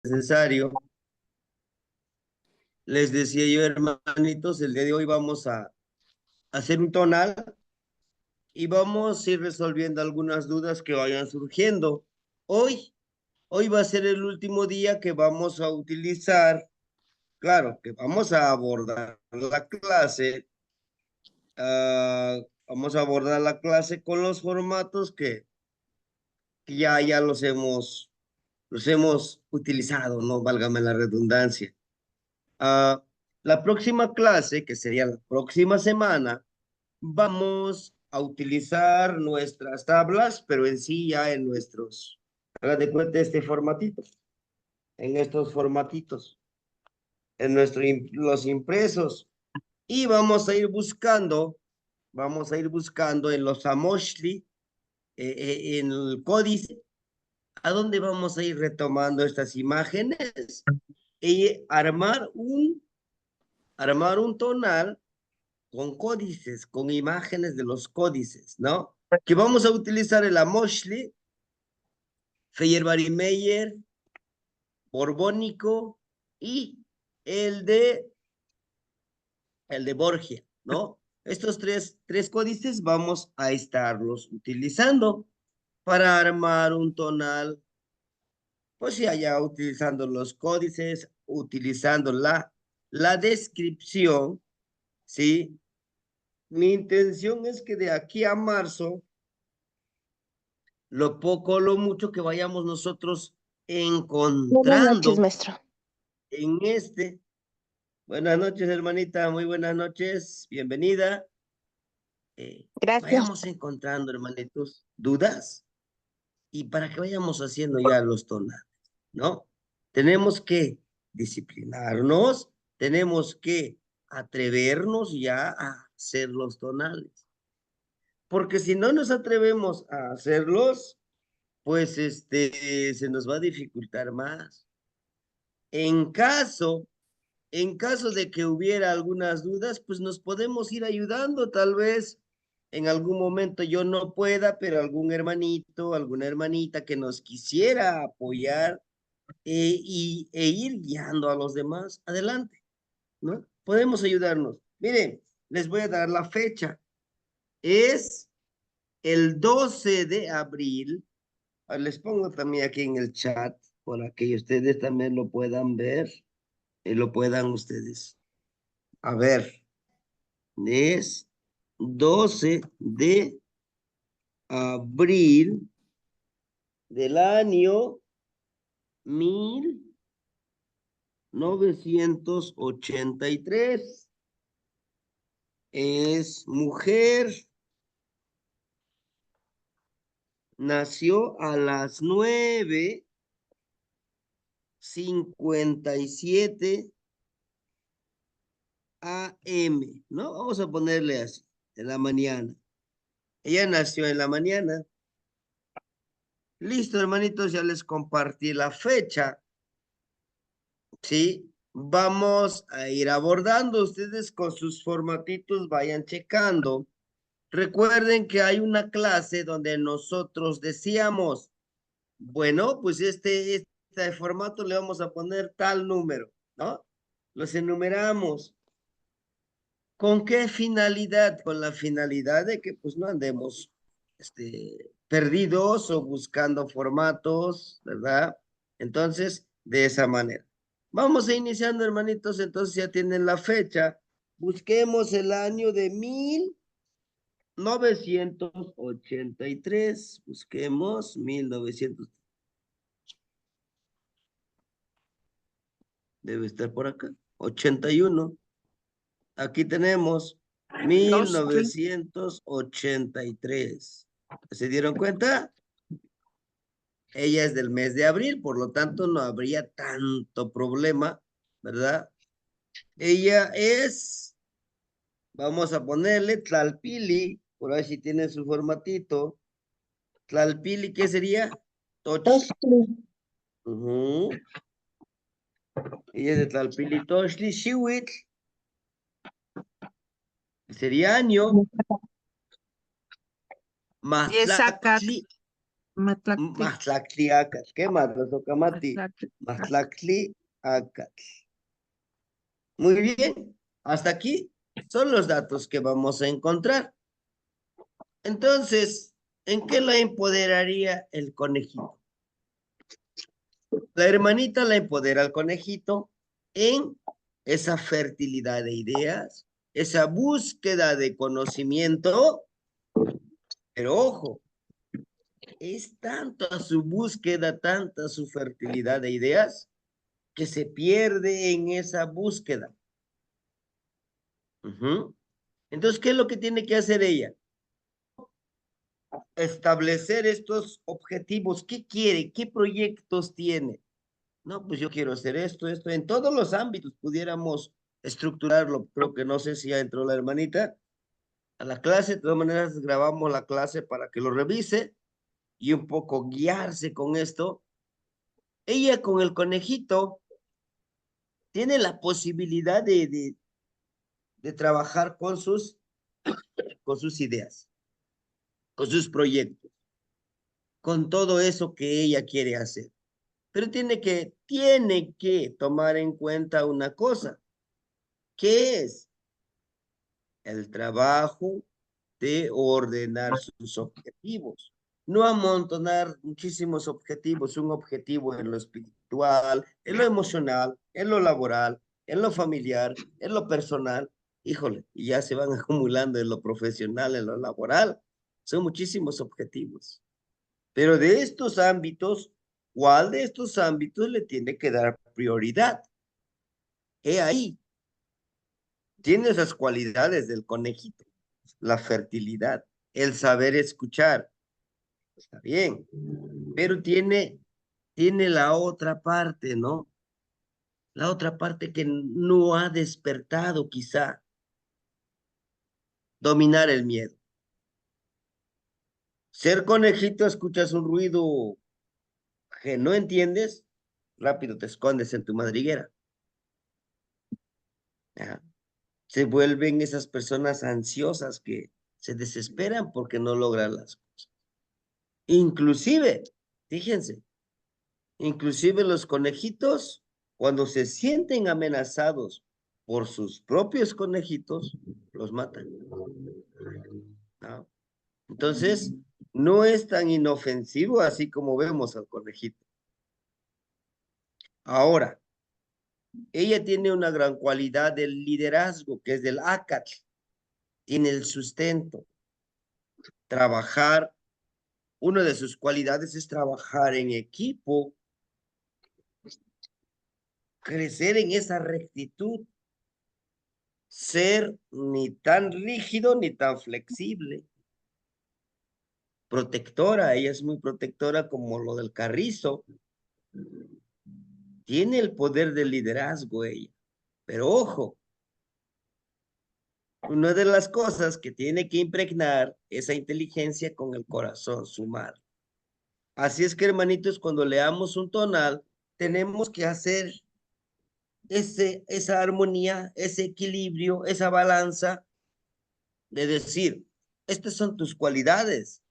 necesario. Les decía yo, hermanitos, el día de hoy vamos a hacer un tonal y vamos a ir resolviendo algunas dudas que vayan surgiendo. Hoy va a ser el último día que vamos a utilizar, claro, que vamos a abordar la clase, vamos a abordar la clase con los formatos que ya los hemos utilizado, no válgame la redundancia. Ah, la próxima clase, que sería la próxima semana, vamos a utilizar nuestras tablas, pero en sí ya en nuestros, haga de cuenta este formatito, en estos formatitos, en los impresos, y vamos a ir buscando en los Amoshli, en el códice, a dónde vamos a ir retomando estas imágenes y armar un tonal con códices, con imágenes de los códices, ¿no? Que vamos a utilizar el Amoshli, Feyerabadi-Meyer, Borbónico y el de, el de Borgia, ¿no? Estos tres códices vamos a estarlos utilizando para armar un tonal, pues ya utilizando los códices, utilizando la descripción, ¿sí? Mi intención es que de aquí a marzo, lo poco o lo mucho que vayamos nosotros Buenas noches, encontrando maestro. en este. Buenas noches, hermanita, muy buenas noches, bienvenida. Gracias. Vayamos encontrando, hermanitos, dudas y para que vayamos haciendo ya los tonales, ¿no? Tenemos que disciplinarnos, tenemos que atrevernos ya a hacer los tonales, porque si no nos atrevemos a hacerlos, pues se nos va a dificultar más. En caso, en caso de que hubiera algunas dudas, pues nos podemos ir ayudando, tal vez en algún momento yo no pueda, pero algún hermanito, alguna hermanita que nos quisiera apoyar e ir guiando a los demás adelante, ¿no? Podemos ayudarnos. Miren, les voy a dar la fecha. Es el 12 de abril. Les pongo también aquí en el chat para que ustedes también lo puedan ver y lo puedan ustedes. A ver, es 12 de abril del año 1983. Es mujer, nació a las 9:57 AM, ¿no? Vamos a ponerle así, en la mañana. Ella nació en la mañana. Listo, hermanitos, ya les compartí la fecha, ¿sí? Vamos a ir abordando. Ustedes con sus formatitos vayan checando. Recuerden que hay una clase donde nosotros decíamos, bueno, pues este formato le vamos a poner tal número, ¿no? Los enumeramos. ¿Con qué finalidad? Con la finalidad de que pues no andemos perdidos o buscando formatos, ¿verdad? Entonces, de esa manera. Vamos a iniciando, hermanitos, entonces ya tienen la fecha. Busquemos el año de 1983. Busquemos 1900. Debe estar por acá. 81. Aquí tenemos 1983. ¿Se dieron cuenta? Ella es del mes de abril, por lo tanto no habría tanto problema, ¿verdad? Ella es, vamos a ponerle Tlalpili, por ahí si tiene su formatito. Tlalpili, ¿qué sería? Tochli. Ella es de Tlalpili, Tochli, Xihuitl, sería año. Yesacat. Mahtlactli, Matlactli. Matlactli Acatl. ¿Qué más? Los Ocamati. Matlactli. Matlactli Acatl. Muy bien. Hasta aquí son los datos que vamos a encontrar. Entonces, ¿en qué la empoderaría el conejito? La hermanita la empodera al conejito en esa fertilidad de ideas, esa búsqueda de conocimiento, pero ojo, es tanta su búsqueda, tanta su fertilidad de ideas, que se pierde en esa búsqueda. Entonces, ¿qué es lo que tiene que hacer ella? Establecer estos objetivos. ¿Qué quiere? ¿Qué proyectos tiene? No, pues yo quiero hacer esto, esto. En todos los ámbitos pudiéramos estructurarlo. Creo que no sé si ya entró la hermanita a la clase. De todas maneras, grabamos la clase para que lo revise y un poco guiarse con esto. Ella con el conejito tiene la posibilidad de trabajar con sus ideas, con sus proyectos, con todo eso que ella quiere hacer. Pero tiene que tomar en cuenta una cosa, que es el trabajo de ordenar sus objetivos. No amontonar muchísimos objetivos, un objetivo en lo espiritual, en lo emocional, en lo laboral, en lo familiar, en lo personal. Híjole, y ya se van acumulando en lo profesional, en lo laboral. Son muchísimos objetivos. Pero de estos ámbitos, ¿cuál de estos ámbitos le tiene que dar prioridad? He ahí, tiene esas cualidades del conejito, la fertilidad, el saber escuchar, está bien, pero tiene la otra parte, ¿no? La otra parte que no ha despertado quizá, dominar el miedo. Ser conejito, escuchas un ruido que no entiendes, rápido te escondes en tu madriguera. ¿Ya? Se vuelven esas personas ansiosas que se desesperan porque no logran las cosas. Inclusive, fíjense, inclusive los conejitos, cuando se sienten amenazados por sus propios conejitos, los matan, ¿no? Entonces, no es tan inofensivo así como vemos al conejito. Ahora, ella tiene una gran cualidad del liderazgo, que es del ACAT, tiene el sustento, trabajar. Una de sus cualidades es trabajar en equipo, crecer en esa rectitud, ser ni tan rígido ni tan flexible. Protectora, ella es muy protectora como lo del carrizo. Tiene el poder del liderazgo ella. Pero ojo, una de las cosas que tiene que impregnar esa inteligencia con el corazón, sumar. Así es que, hermanitos, cuando leamos un tonal, tenemos que hacer esa armonía, ese equilibrio, esa balanza de decir, estas son tus cualidades,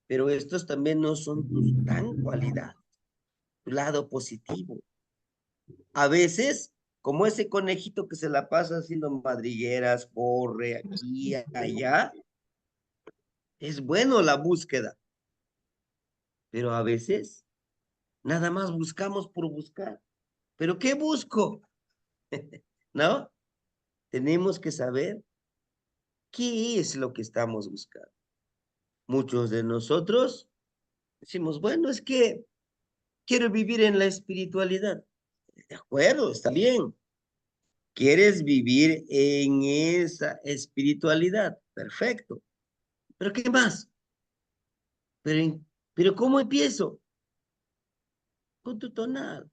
pero estos también no son tus tan cualidades, tu lado positivo. A veces, como ese conejito que se la pasa haciendo madrigueras, corre aquí, allá, es bueno la búsqueda, pero a veces nada más buscamos por buscar. ¿Pero qué busco? ¿No? Tenemos que saber qué es lo que estamos buscando. Muchos de nosotros decimos, bueno, es que quiero vivir en la espiritualidad. De acuerdo, está bien. ¿Quieres vivir en esa espiritualidad? Perfecto. ¿Pero qué más? Pero ¿cómo empiezo? Con tu tonal,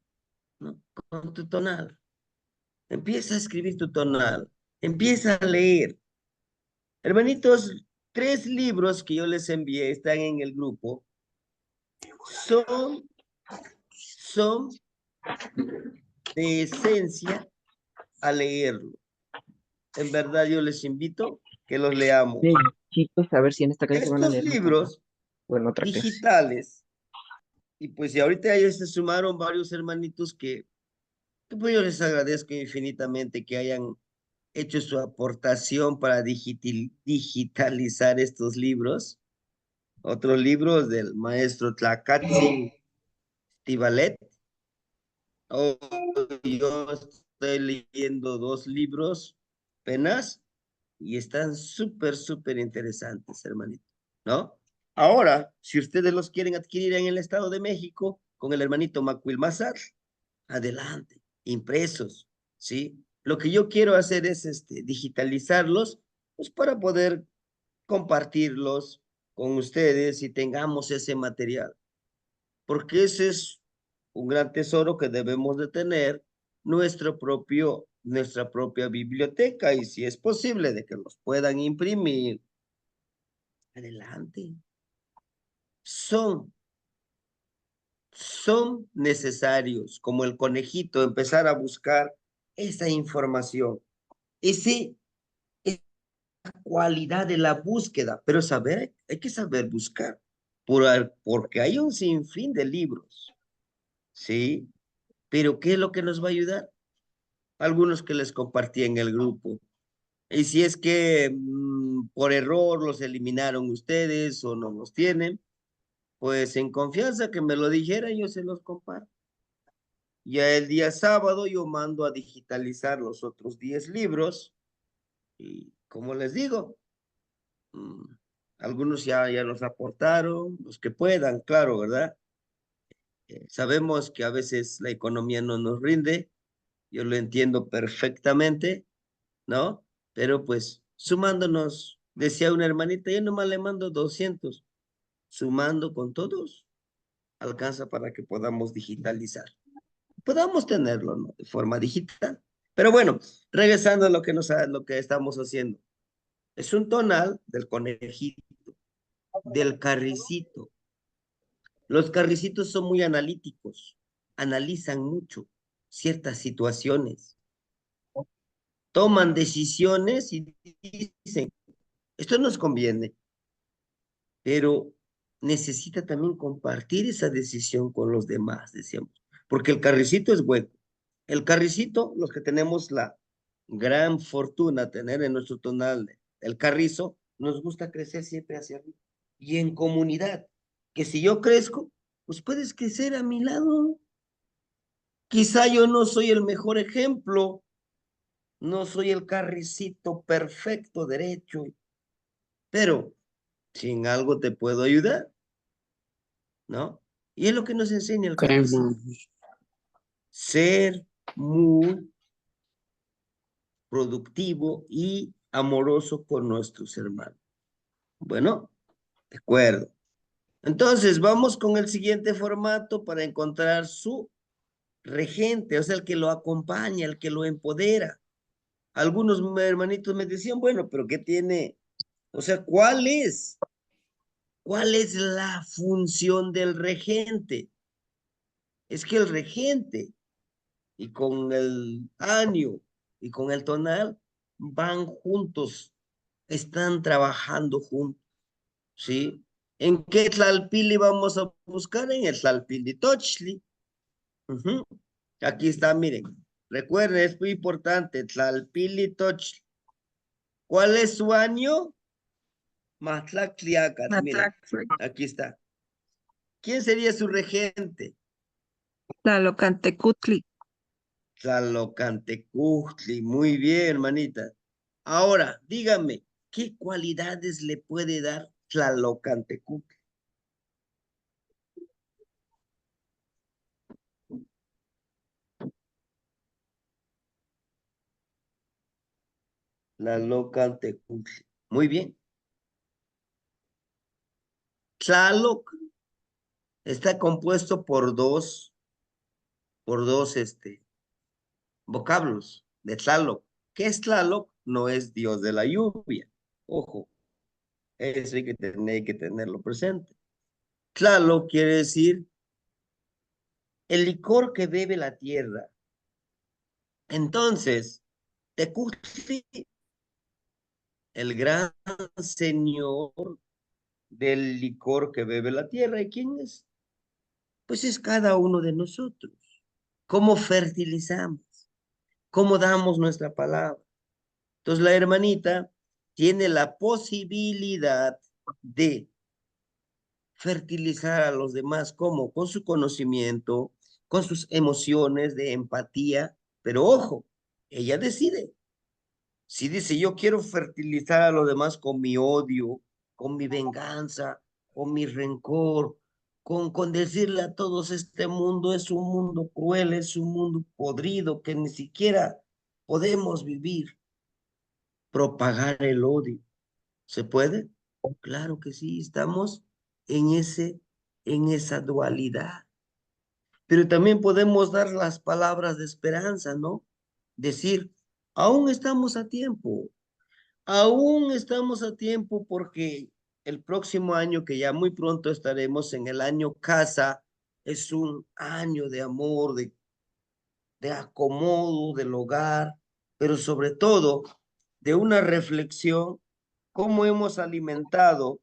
¿no? Con tu tonal. Empieza a escribir tu tonal. Empieza a leer. Hermanitos, 3 libros que yo les envié, están en el grupo, son de esencia a leerlo. En verdad yo les invito que los leamos. Sí, chicos, a ver si en esta clase van a Estos leer más tarde. libros O en otra clase. digitales Y pues y ahorita ya se sumaron varios hermanitos que pues yo les agradezco infinitamente que hayan hecho su aportación para digitalizar estos libros. Otros libros del maestro Tlacatsin Tibalet. Oh, yo estoy leyendo 2 libros apenas y están súper, súper interesantes, hermanito, ¿no? Ahora, si ustedes los quieren adquirir en el Estado de México con el hermanito Macuil Mazar, adelante, impresos, ¿sí? Lo que yo quiero hacer es digitalizarlos, pues para poder compartirlos con ustedes y tengamos ese material, porque ese es un gran tesoro que debemos de tener, nuestra propia biblioteca, y si es posible de que los puedan imprimir, adelante. Son, son necesarios, como el conejito, empezar a buscar esa información, ese, esa cualidad de la búsqueda, pero hay que saber buscar, porque hay un sinfín de libros, ¿sí? Pero ¿qué es lo que nos va a ayudar? Algunos que les compartí en el grupo. Y si es que por error los eliminaron ustedes o no los tienen, pues en confianza que me lo dijera, yo se los comparto. Ya el día sábado yo mando a digitalizar los otros 10 libros y como les digo, mm, algunos ya los aportaron, los que puedan, claro, ¿verdad? Sabemos que a veces la economía no nos rinde, yo lo entiendo perfectamente, ¿no? Pero pues sumándonos, decía una hermanita, yo nomás le mando 200, sumando con todos, alcanza para que podamos digitalizar. Podamos tenerlo, ¿no? De forma digital. Pero bueno, regresando a lo que estamos haciendo. Es un tonal del conejito, del carricito. Los carricitos son muy analíticos, analizan mucho ciertas situaciones, toman decisiones y dicen, esto nos conviene, pero necesita también compartir esa decisión con los demás, decíamos, porque el carricito es bueno. El carricito, los que tenemos la gran fortuna de tener en nuestro tonal el carrizo, nos gusta crecer siempre hacia arriba y en comunidad, que si yo crezco, pues puedes crecer a mi lado. Quizá yo no soy el mejor ejemplo, no soy el carricito perfecto, derecho, pero si en algo te puedo ayudar, ¿no? Y es lo que nos enseña el Ok, carricito. Ser muy productivo y amoroso con nuestros hermanos. Bueno, de acuerdo. Entonces, vamos con el siguiente formato para encontrar su regente, o sea, el que lo acompaña, el que lo empodera. Algunos hermanitos me decían, bueno, pero ¿qué tiene? O sea, ¿Cuál es la función del regente? Es que el regente y con el año y con el tonal van juntos, están trabajando juntos, ¿sí? ¿En qué Tlalpili vamos a buscar? En el Tlalpili Tochli. Ujú. Aquí está, miren. Recuerden, es muy importante, Tlalpili Tochli. ¿Cuál es su año? Matlactliacat, miren. Aquí está. ¿Quién sería su regente? Tlalocantecutli. Tlalocantecutli, muy bien, hermanita. Ahora, dígame, ¿qué cualidades le puede dar Tlalocantecutli? Tlalocantecutli. Muy bien. Tlaloc está compuesto por dos vocablos de Tlaloc. ¿Qué es Tlaloc? No es Dios de la lluvia. Ojo, eso hay que tenerlo presente. Tlaloc quiere decir el licor que bebe la tierra. Entonces, Tecutli, el gran señor del licor que bebe la tierra, ¿y quién es? Pues es cada uno de nosotros. ¿Cómo fertilizamos? ¿Cómo damos nuestra palabra? Entonces la hermanita tiene la posibilidad de fertilizar a los demás, ¿cómo? Con su conocimiento, con sus emociones de empatía, pero ojo, ella decide. Si dice, yo quiero fertilizar a los demás con mi odio, con mi venganza, con mi rencor, con decirle a todos, este mundo es un mundo cruel, es un mundo podrido, que ni siquiera podemos vivir, propagar el odio. ¿Se puede? Claro que sí, estamos en en esa dualidad. Pero también podemos dar las palabras de esperanza, ¿no? Decir, aún estamos a tiempo, aún estamos a tiempo porque el próximo año, que ya muy pronto estaremos en el año casa, es un año de amor, de acomodo del hogar, pero sobre todo de una reflexión, cómo hemos alimentado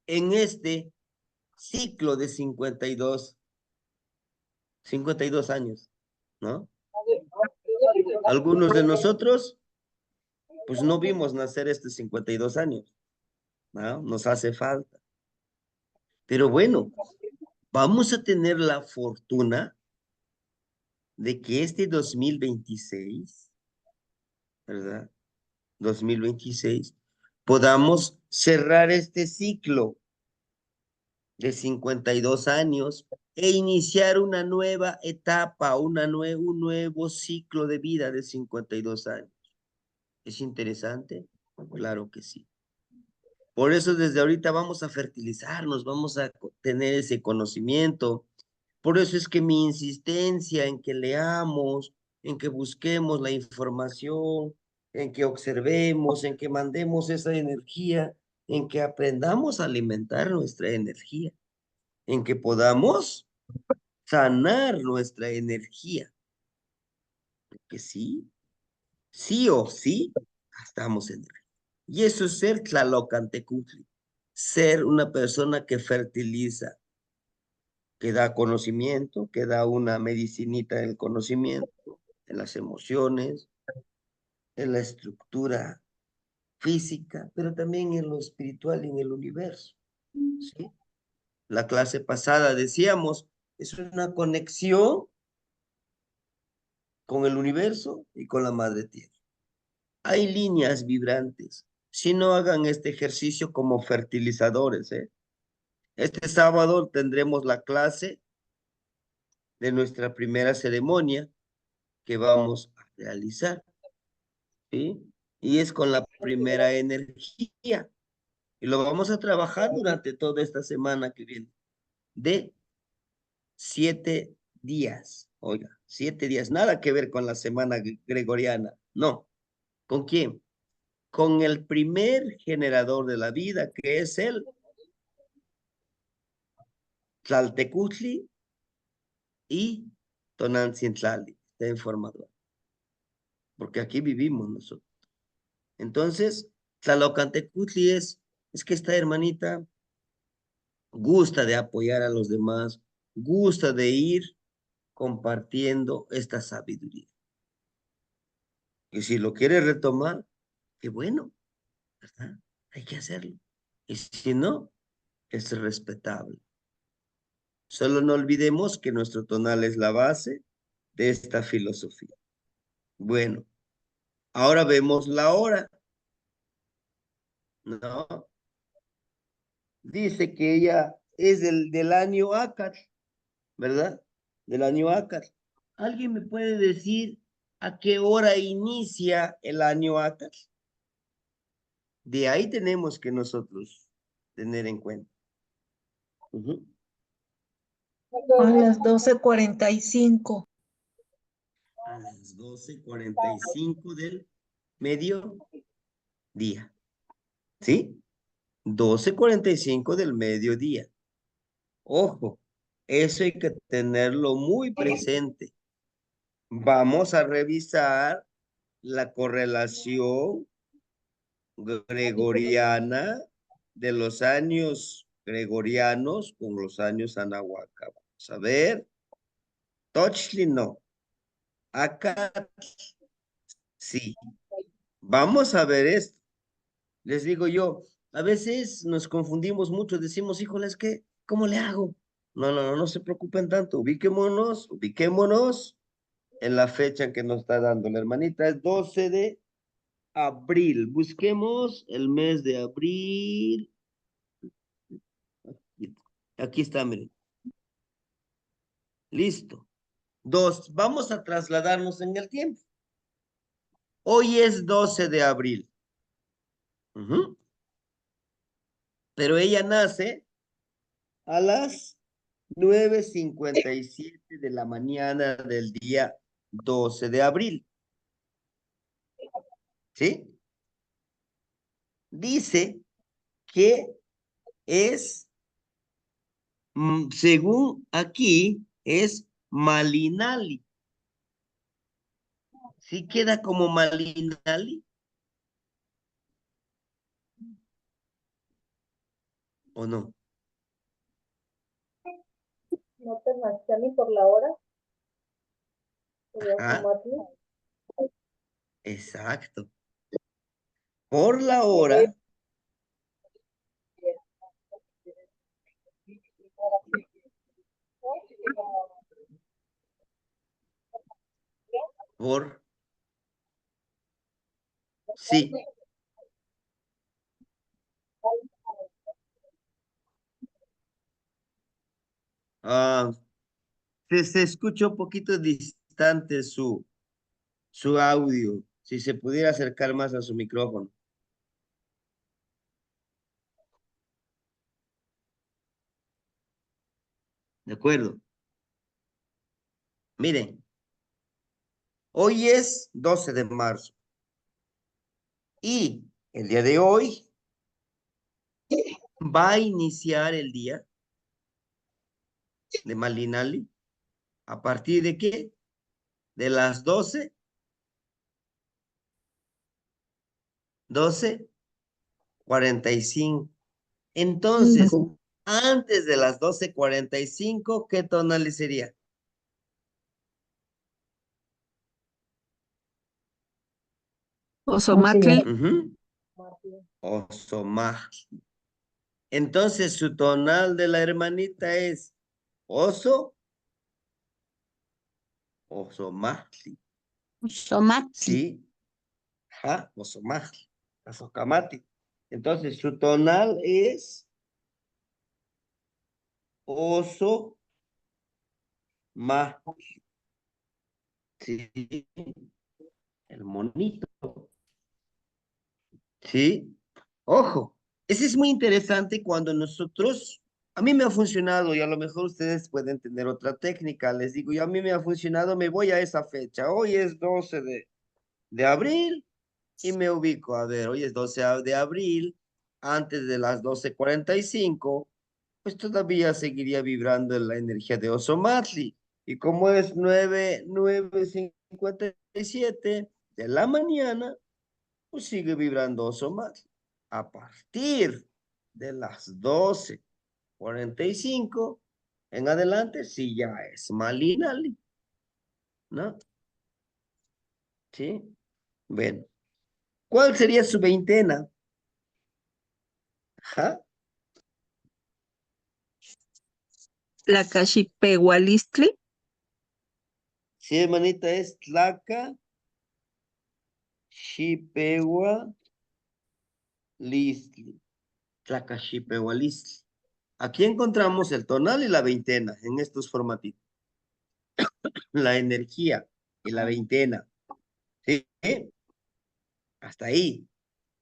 en este ciclo de 52 años, ¿no? Algunos de nosotros, pues no vimos nacer estos 52 años, ¿no? Nos hace falta. Pero bueno, vamos a tener la fortuna de que este 2026, ¿verdad? 2026, podamos cerrar este ciclo de 52 años e iniciar una nueva etapa, un nuevo ciclo de vida de 52 años. ¿Es interesante? Claro que sí. Por eso desde ahorita vamos a fertilizarnos, vamos a tener ese conocimiento. Por eso es que mi insistencia en que leamos, en que busquemos la información, en que observemos, en que mandemos esa energía, en que aprendamos a alimentar nuestra energía, en que podamos sanar nuestra energía. Que sí, sí o sí, estamos en energía. Y eso es ser Tlalocantecutli, ser una persona que fertiliza, que da conocimiento, que da una medicinita del conocimiento, en las emociones, en la estructura física, pero también en lo espiritual y en el universo. ¿Sí? La clase pasada decíamos, es una conexión con el universo y con la madre tierra. Hay líneas vibrantes. Si no hagan este ejercicio como fertilizadores, ¿eh? Este sábado tendremos la clase de nuestra primera ceremonia que vamos a realizar, ¿sí? Y es con la primera energía. Y lo vamos a trabajar durante toda esta semana que viene, de 7 días. Oiga, 7 días, nada que ver con la semana gregoriana. No. ¿Con quién? Con el primer generador de la vida, que es el Tlaltecutli y Tonantzintlalli. Está informado, porque aquí vivimos nosotros. Entonces, Tlalocantecutli es que esta hermanita gusta de apoyar a los demás, gusta de ir compartiendo esta sabiduría. Y si lo quiere retomar, qué bueno, ¿verdad? Hay que hacerlo. Y si no, es respetable. Solo no olvidemos que nuestro tonal es la base de esta filosofía. Bueno, ahora vemos la hora, ¿no? Dice que ella es del año Acar, ¿verdad? Del año Acar. ¿Alguien me puede decir a qué hora inicia el año Acar? De ahí tenemos que nosotros tener en cuenta. Ujú. A las 12:45. A las 12:45 del mediodía, ¿sí? 12:45 del mediodía. Ojo, eso hay que tenerlo muy presente. Vamos a revisar la correlación gregoriana de los años gregorianos con los años anahuaca. Vamos a ver. Tochli no. Acá sí. Vamos a ver esto. Les digo yo, a veces nos confundimos mucho, decimos, híjole, es que, ¿cómo le hago? No se preocupen tanto, ubiquémonos en la fecha en que nos está dando la hermanita, es 12 de abril. Busquemos el mes de abril. Aquí está, miren. Listo. Dos, vamos a trasladarnos en el tiempo. Hoy es 12 de abril. Ujú. Pero ella nace a las 9:57 de la mañana del día 12 de abril. ¿Sí? Dice que es, según aquí, es Malinali. ¿Sí queda como Malinali o no? No te marché ni por la hora. Ajá, exacto. Por la hora, por, sí. Ah, se escucha un poquito distante su audio. Si se pudiera acercar más a su micrófono. ¿De acuerdo? Miren, hoy es 12 de marzo y el día de hoy va a iniciar el día de Malinali. ¿A partir de qué? De las 12:45. Entonces, Cinco. antes de las 12:45, ¿qué tonal sería? Osomatli. Ujú. Osomaj. Entonces, su tonal de la hermanita es oso, osomajli. Somatli. ¿Sí? Ajá, osomajli. Azocamati. Entonces, su tonal es oso, ma. Sí, el monito. Sí. Ojo, ese es muy interesante cuando nosotros, a mí me ha funcionado y a lo mejor ustedes pueden tener otra técnica. Les digo, yo a mí me ha funcionado, me voy a esa fecha. Hoy es 12 de abril y me ubico. A ver, hoy es 12 de abril, antes de las 12:45, pues todavía seguiría vibrando en la energía de Osomatli. Y como es 9:57 de la mañana, pues sigue vibrando Osomatli. A partir de las 12:45 en adelante, sí ya es Malinali, ¿no? Sí. Bueno, ¿cuál sería su veintena? Ajá. La Cachipehualistli. Sí, hermanita, es Tlaca, Xipehualistli. Tlaca, Xipehualistli. Aquí encontramos el tonal y la veintena en estos formatitos. La energía y la veintena. ¿Sí? Hasta ahí.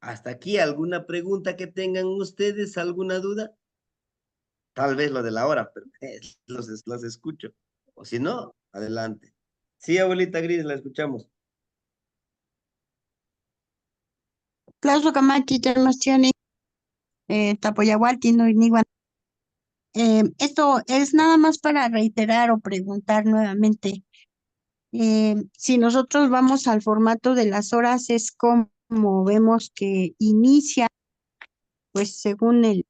Hasta aquí, ¿alguna pregunta que tengan ustedes? ¿Alguna duda? Tal vez lo de la hora, pero los escucho. O si no, adelante. Sí, abuelita Gris, la escuchamos. Plazo Camati, Telmastiani, Tapoyahualti, no Iniwan. Esto es nada más para reiterar o preguntar nuevamente. Si nosotros vamos al formato de las horas, es como vemos que inicia, pues según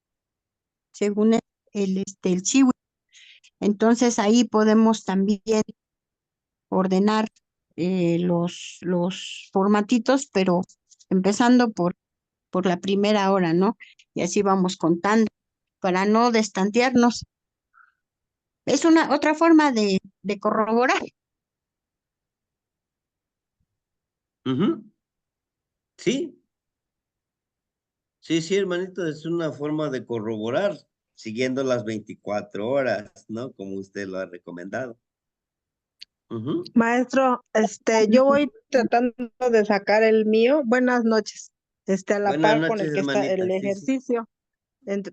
según el chiwi. Entonces ahí podemos también ordenar los formatitos, pero empezando por la primera hora, ¿no? Y así vamos contando para no destantearnos. Es una otra forma de corroborar. Ujú. Sí, sí, hermanito, es una forma de corroborar, siguiendo las 24 horas, ¿no? Como usted lo ha recomendado. Ujú. Maestro, yo voy tratando de sacar el mío. Buenas noches. A la Buenas par con el noches, que está hermanita. el Sí, sí. ejercicio.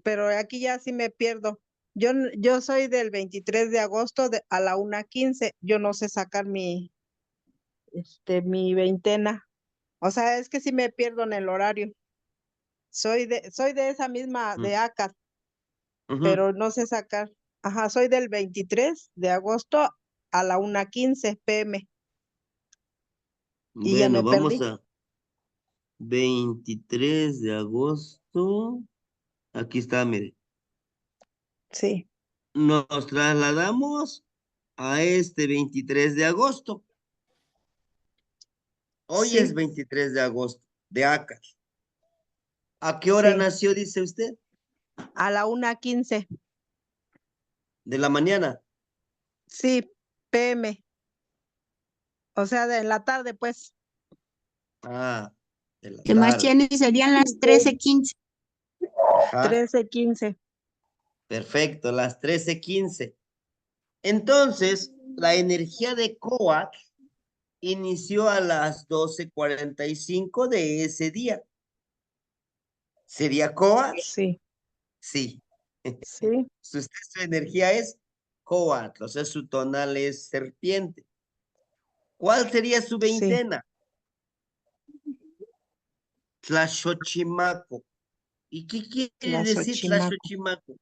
Pero aquí ya sí me pierdo. Yo soy del 23 de agosto a la 1:15. Yo no sé sacar mi veintena. O sea, es que sí me pierdo en el horario. Soy de esa misma, Mm, de ACAT, ujú. pero no sé sacar. Ajá, soy del 23 de agosto a la 1:15 p.m. y ya Bueno, me vamos perdí. a 23 de agosto. Aquí está, mire. Sí, Nos trasladamos a este 23 de agosto. Hoy es sí, 23 de agosto, de acá. ¿A qué hora sí, nació, dice usted? a la 1:15. De la mañana. Sí, p.m. O sea, de la tarde, pues. Ah, de la tarde. Sebastián, y serían las 13:15. Ajá, 13:15. perfecto, las 13:15. Entonces, la energía de Coat inició a las 12:45 de ese día. ¿Sería Coat? Sí, Sí. sí, Su energía es Coat, o sea, su tonal es serpiente. ¿Cuál sería su sí. veintena? Tlaxochimaco. ¿Y qué quiere La decir Xochimaco. Tlaxochimaco?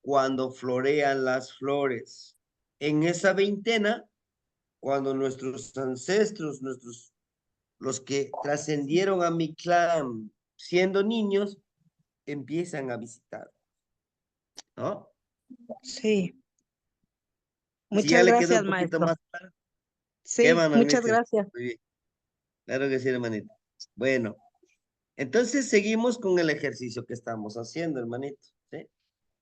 Cuando florean las flores. En esa veintena, cuando nuestros ancestros, los que trascendieron a mi clan siendo niños, empiezan a visitar, ¿no? Sí. Si ya Muchas le quedó gracias, un poquito maestro. más claro. ¿Qué Sí, más, muchas magnífico? gracias. Muy bien. Claro que sí, hermanito. Bueno, entonces seguimos con el ejercicio que estamos haciendo, hermanito. ¿Sí?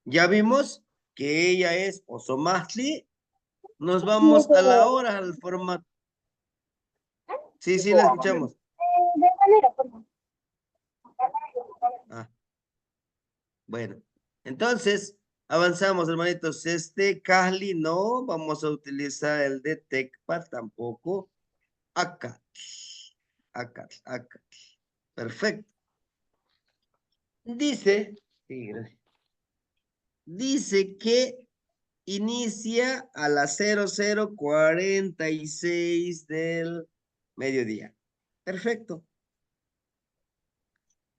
Ya vimos que ella es Osomatli. Nos vamos a la hora, al formato. Sí, sí, la escuchamos. Ah, bueno. Entonces, avanzamos, hermanitos. Kali no, vamos a utilizar el de Tecpa tampoco. Acá. Acá. Perfecto. Dice, sí, gracias. Dice que inicia a las 00:46 del mediodía. Perfecto.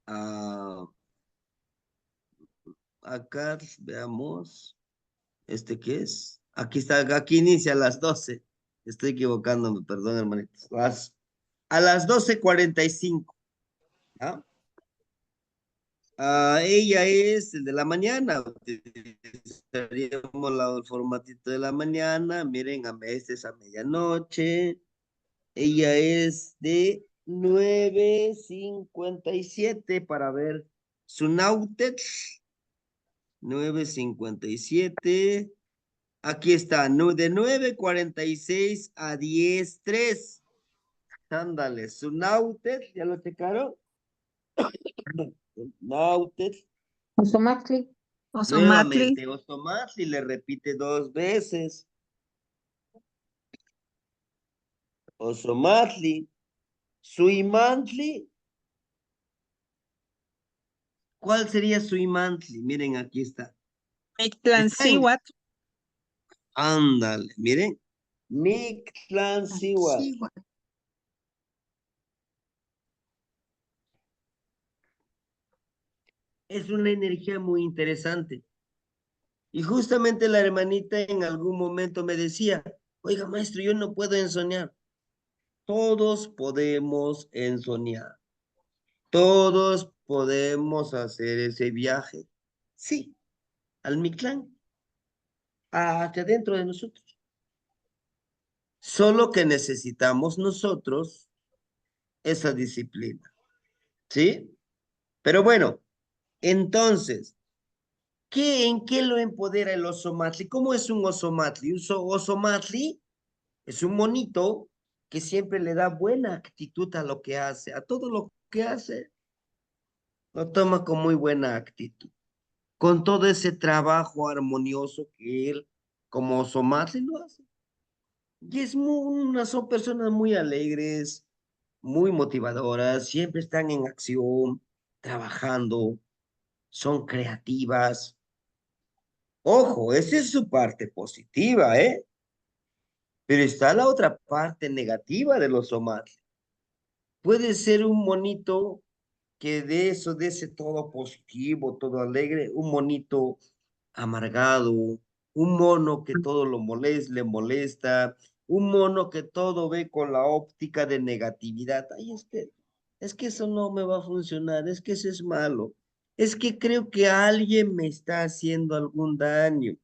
Ah, acá veamos. ¿Qué es? Aquí está, aquí inicia a las 12. Estoy equivocándome, perdón, hermanitos. A las 12:45. ¿Ah? Ella es el de la mañana. Utilizaríamos el formatito de la mañana. Miren, a veces a medianoche. Ella es de 9:57 para ver su Nautet. 9:57. Aquí está, de 9:46 a 10:03. Ándale, su Nautet, ¿ya lo checaron? Nautet. Osomatli. Osomatli. Nuevamente, Ostomatli le repite 2 veces. Osomatli. Suimantli. ¿Cuál sería Suimantli? Miren, aquí está. Está en. Mictlancinhuatl. Ándale, miren. Mictlancihuatl. Sí, Es una energía muy interesante. Y justamente la hermanita en algún momento me decía, oiga, maestro, yo no puedo ensoñar. Todos podemos ensoñar. Todos podemos hacer ese viaje. Sí, al Mictlán, hacia dentro de nosotros. Solo que necesitamos nosotros esa disciplina, ¿sí? Pero bueno, entonces, ¿en qué lo empodera el oso matli? ¿Cómo es un oso matli? Un oso matli es un monito que siempre le da buena actitud a lo que hace, a todo lo que hace, lo toma con muy buena actitud, con todo ese trabajo armonioso que él como oso matli lo hace. Y son personas muy alegres, muy motivadoras, siempre están en acción, trabajando, son creativas. Ojo, esa es su parte positiva, ¿eh? Pero está la otra parte negativa de los somates. Puede ser un monito que de eso, de ese todo positivo, todo alegre, un monito amargado, un mono que todo le molesta, un mono que todo ve con la óptica de negatividad. Ay, es que eso no me va a funcionar, es que eso es malo, es que creo que alguien me está haciendo algún daño,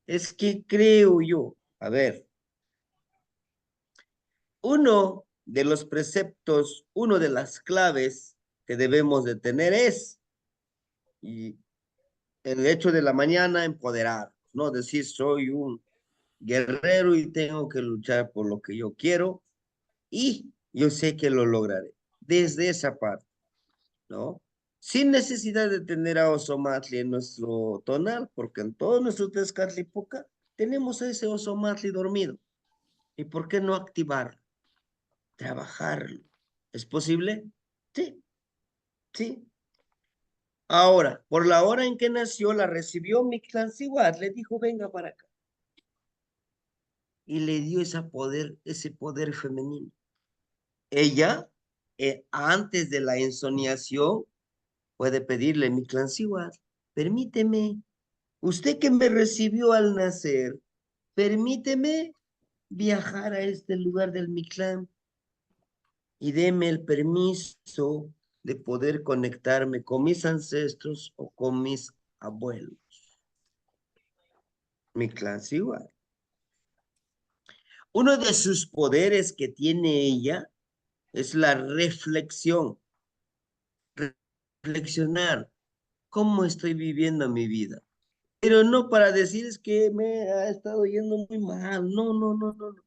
es que creo yo. A ver, uno de los preceptos, uno de las claves que debemos de tener es, y el hecho de la mañana, empoderar, ¿no? Decir, soy un guerrero y tengo que luchar por lo que yo quiero y yo sé que lo lograré. Desde esa parte, ¿no? Sin necesidad de tener a Osomatli en nuestro tonal, porque en todo nuestro Tezcatlipoca tenemos a ese Osomatli dormido. ¿Y por qué no activarlo? Trabajarlo. ¿Es posible? Sí, sí. Ahora, por la hora en que nació, la recibió Mictlancihuatl, le dijo, venga para acá. Y le dio ese poder femenino. Ella, antes de la ensoñación, puede pedirle, Mictlancihuatl, permíteme, usted que me recibió al nacer, permíteme viajar a este lugar del Mictlán y deme el permiso de poder conectarme con mis ancestros o con mis abuelos. Mictlancihuatl. Uno de sus poderes que tiene ella es la reflexión. Reflexionar cómo estoy viviendo mi vida. Pero no para decir es que me ha estado yendo muy mal. No, no, no, no, no.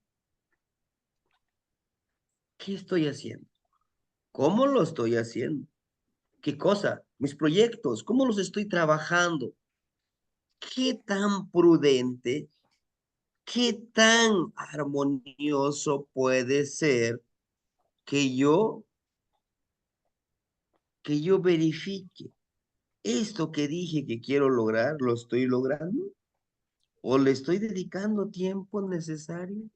¿Qué estoy haciendo? ¿Cómo lo estoy haciendo? ¿Qué cosa? Mis proyectos, ¿cómo los estoy trabajando? ¿Qué tan prudente, qué tan armonioso puede ser que yo verifique esto que dije que quiero lograr, lo estoy logrando? ¿O le estoy dedicando tiempo necesario?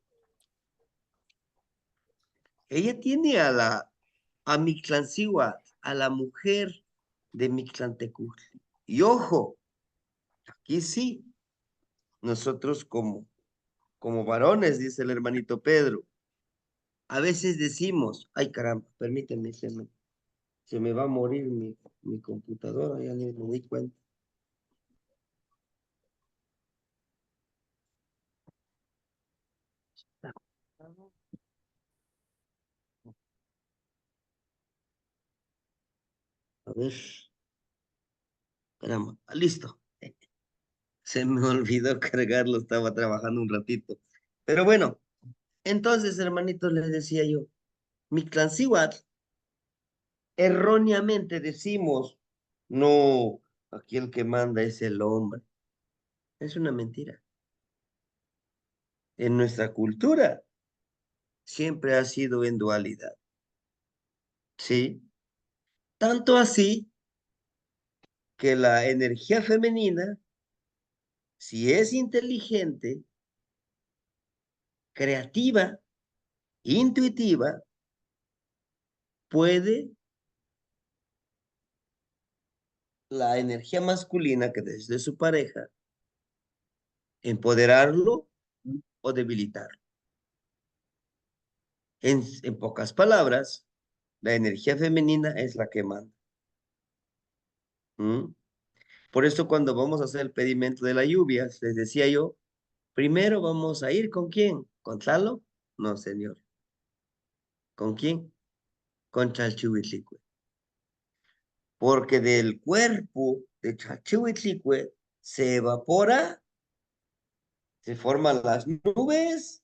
Ella tiene a Mictlancihuatl, a la mujer de Mictlantecutli. Y ojo, aquí sí, nosotros como varones, dice el hermanito Pedro, a veces decimos, ay caramba, permíteme, se me va a morir mi computadora, ya ni me di cuenta. A ver, caramba, listo. Se me olvidó cargarlo, estaba trabajando un ratito. Pero bueno, entonces, hermanito, les decía yo, Mictlancihuatl, erróneamente decimos, no, aquí el que manda es el hombre. Es una mentira. En nuestra cultura siempre ha sido en dualidad, ¿sí? Tanto así que la energía femenina, si es inteligente, creativa, intuitiva, puede la energía masculina que desde su pareja empoderarlo o debilitarlo. En pocas palabras, la energía femenina es la que manda. ¿Mm? Por eso cuando vamos a hacer el pedimento de la lluvia, les decía yo, primero vamos a ir ¿con quién? ¿Con Tlaloc? No, señor. ¿Con quién? Con Chalchihuitlicue. Porque del cuerpo de Chalchihuitlicue se evapora, se forman las nubes,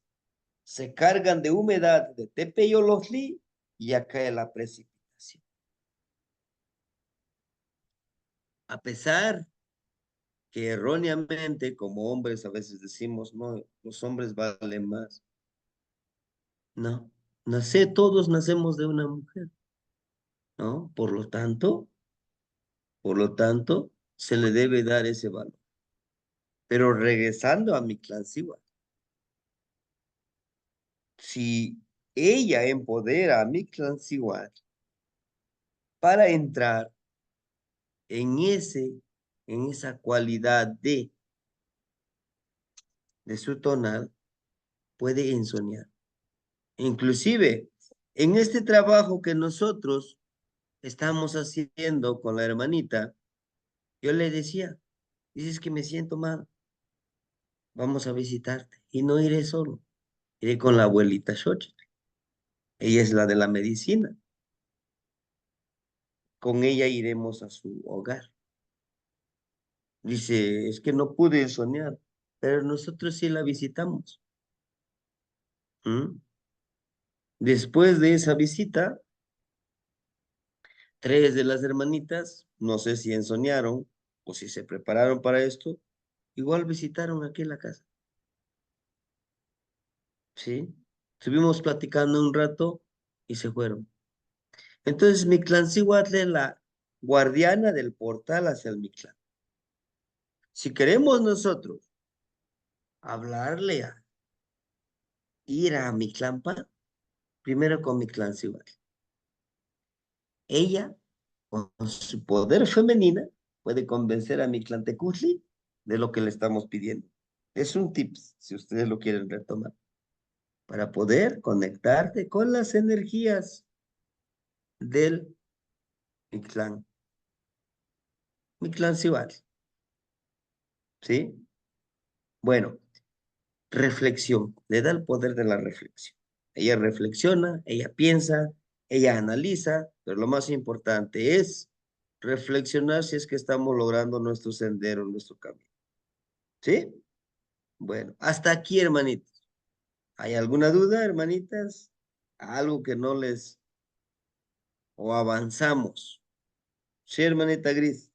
se cargan de humedad de Tepeyolojli y ya cae la precipitación. A pesar que erróneamente como hombres a veces decimos, no, los hombres valen más. No, todos nacemos de una mujer, ¿no? Por lo tanto, se le debe dar ese valor. Pero regresando a mi clan Siwa, si ella empodera a mi clan Siwa para entrar en esa cualidad de su tonal, puede ensoñar. Inclusive, en este trabajo que nosotros estamos haciendo con la hermanita, yo le decía, dices que me siento mal, vamos a visitarte. Y no iré solo, iré con la abuelita Xochitl. Ella es la de la medicina. Con ella iremos a su hogar. Dice, es que no pude soñar, pero nosotros sí la visitamos. ¿Mm? Después de esa visita, tres de las hermanitas, no sé si ensoñaron o si se prepararon para esto, igual visitaron aquí la casa. ¿Sí? Estuvimos platicando un rato y se fueron. Entonces, Mictlancinhuatl es la guardiana del portal hacia el Mictlán. Si queremos nosotros hablarle a ir a Mictlampa, primero con Mictlancinhuatl. Ella, con su poder femenina, puede convencer a Mictlantecutli de lo que le estamos pidiendo. Es un tip, si ustedes lo quieren retomar, para poder conectarte con las energías del Mictlán. Mictlancinhuatl, ¿sí? Bueno, reflexión, le da el poder de la reflexión. Ella reflexiona, ella piensa, ella analiza, pero lo más importante es reflexionar si es que estamos logrando nuestro sendero, nuestro camino. ¿Sí? Bueno, hasta aquí, hermanitos. ¿Hay alguna duda, hermanitas? ¿Algo que no les... o avanzamos? Sí, hermanita Gris.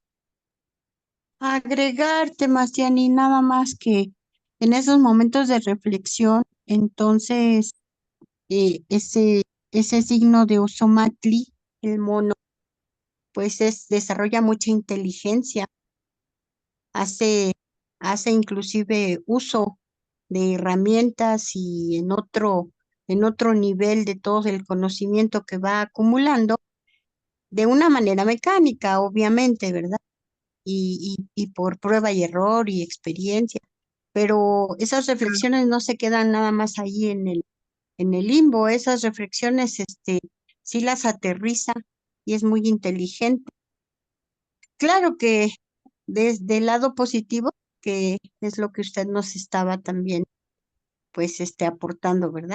Agregarte, Mastiani, nada más que en esos momentos de reflexión, entonces eh, ese, ese signo de Osomatli, el mono, pues desarrolla mucha inteligencia, hace, hace inclusive uso de herramientas y en otro nivel de todo el conocimiento que va acumulando, de una manera mecánica, obviamente, ¿verdad? Y por prueba y error y experiencia. Pero esas reflexiones no se quedan nada más ahí en el limbo, esas reflexiones, sí las aterriza y es muy inteligente. Claro que desde el lado positivo, que es lo que usted nos estaba también, pues, aportando, ¿verdad?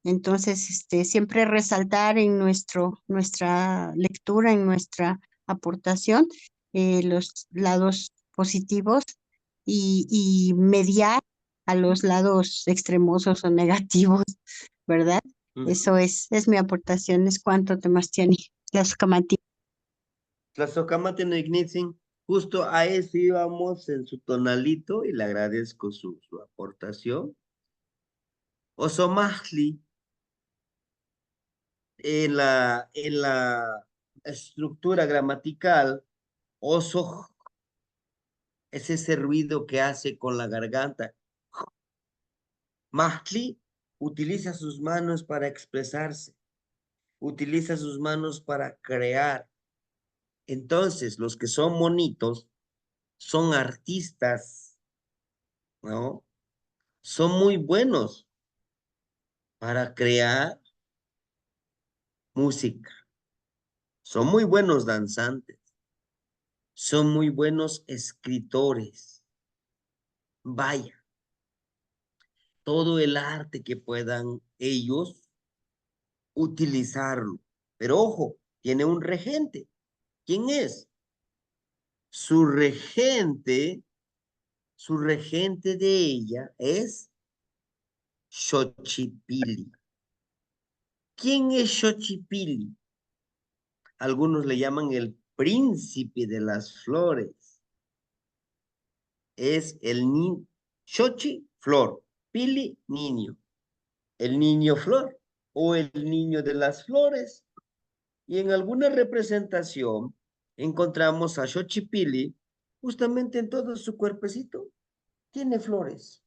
Entonces, siempre resaltar en nuestra lectura, en nuestra aportación, los lados positivos y mediar a los lados extremosos o negativos, ¿verdad? Eso es mi aportación. Es cuanto, Temastiani. Las Camati. Tlazocamate no ignitin, justo a eso íbamos en su tonalito y le agradezco su aportación. Osomachtli, en la estructura gramatical, oso es ese ruido que hace con la garganta. Machtli utiliza sus manos para expresarse, utiliza sus manos para crear. Entonces, los que son monitos son artistas, ¿no? Son muy buenos para crear música. Son muy buenos danzantes. son muy buenos escritores. Vaya, todo el arte que puedan ellos utilizarlo. Pero ojo, tiene un regente. ¿Quién es? Su regente de ella es Xochipilli. ¿Quién es Xochipilli? Algunos le llaman el príncipe de las flores. Es el niño, Xochi, flor, Pili, niño. El niño flor o el niño de las flores. Y en alguna representación encontramos a Xochipilli justamente en todo su cuerpecito. Tiene flores.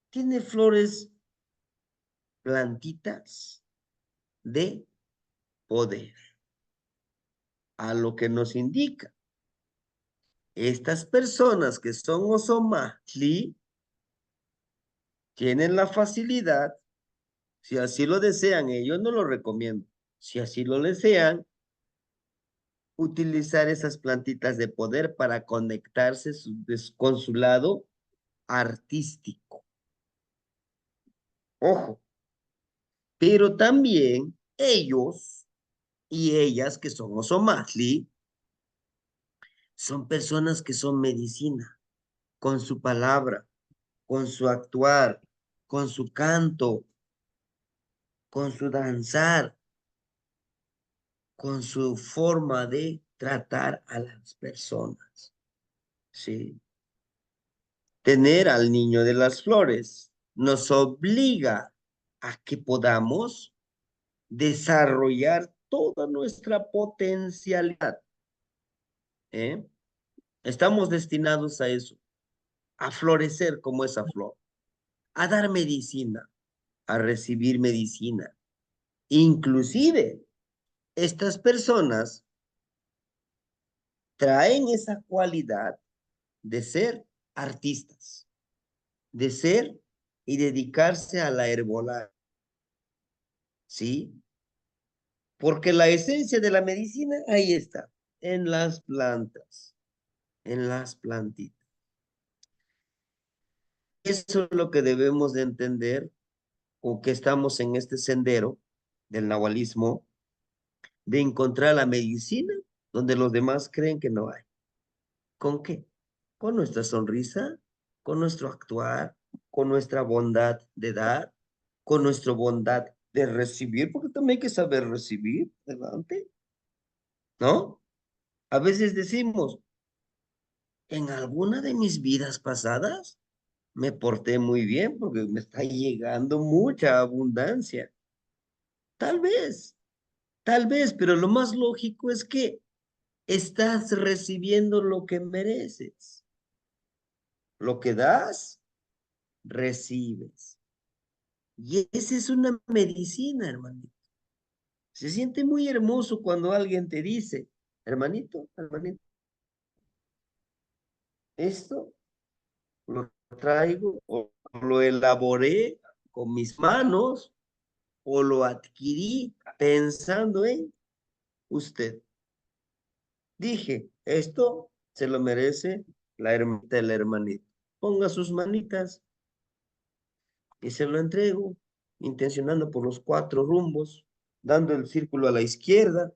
Tiene flores plantitas de poder. A lo que nos indica, estas personas que son Ozomatli tienen la facilidad, si así lo desean, ellos no lo recomiendo, si así lo desean, utilizar esas plantitas de poder para conectarse con su lado artístico. Ojo, pero también ellos y ellas que son Ozomatli son personas que son medicina, con su palabra, con su actuar, con su canto, con su danzar, con su forma de tratar a las personas. Sí. Tener al niño de las flores nos obliga a que podamos desarrollar toda nuestra potencialidad. ¿Eh? Estamos destinados a eso, a florecer como esa flor, a dar medicina, a recibir medicina. Inclusive, estas personas traen esa cualidad de ser artistas, de ser y dedicarse a la herbolaria, ¿sí? Porque la esencia de la medicina ahí está, en las plantas, en las plantitas. Eso es lo que debemos de entender, o que estamos en este sendero del nahualismo, de encontrar la medicina donde los demás creen que no hay. ¿Con qué? Con nuestra sonrisa, con nuestro actuar, con nuestra bondad de dar, con nuestra bondad de recibir, porque también hay que saber recibir, adelante, ¿no? A veces decimos, en alguna de mis vidas pasadas me porté muy bien porque me está llegando mucha abundancia. Tal vez, pero lo más lógico es que estás recibiendo lo que mereces. Lo que das, recibes. Y esa es una medicina, hermanito. Se siente muy hermoso cuando alguien te dice, hermanito, hermanito, esto lo traigo o lo elaboré con mis manos o lo adquirí pensando en usted. Dije, esto se lo merece la hermanita del hermanito. Ponga sus manitas y se lo entrego, intencionando por los 4 rumbos, dando el círculo a la izquierda,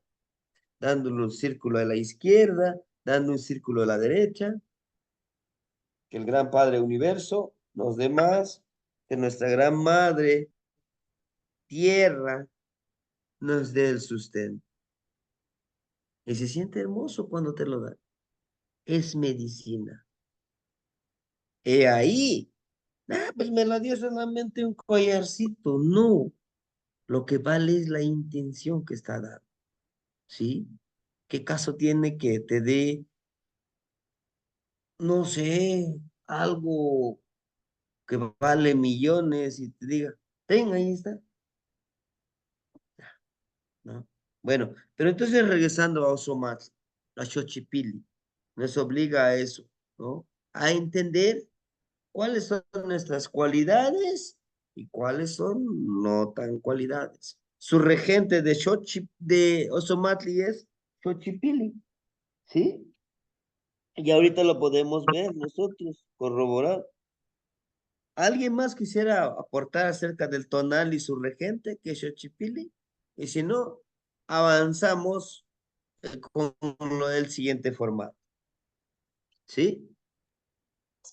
dándole un círculo a la izquierda, dando un círculo a la derecha, que el gran Padre Universo nos dé más, que nuestra gran Madre Tierra nos dé el sustento. Y se siente hermoso cuando te lo dan. Es medicina. He ahí. Pues me la dio solamente un collarcito. No. Lo que vale es la intención que está dando. ¿Sí? ¿Qué caso tiene que te dé, no sé, algo que vale millones y te diga, ten, ahí está, ¿no? Bueno, pero entonces regresando a Osomat, a Xochipilli, nos obliga a eso, ¿no? A entender cuáles son nuestras cualidades y cuáles son no tan cualidades. Su regente de Osomatli es Xochipilli, ¿sí? Y ahorita lo podemos ver nosotros, corroborar. ¿Alguien más quisiera aportar acerca del tonal y su regente, que es Xochipilli? Y si no, avanzamos con lo del siguiente formato. ¿Sí?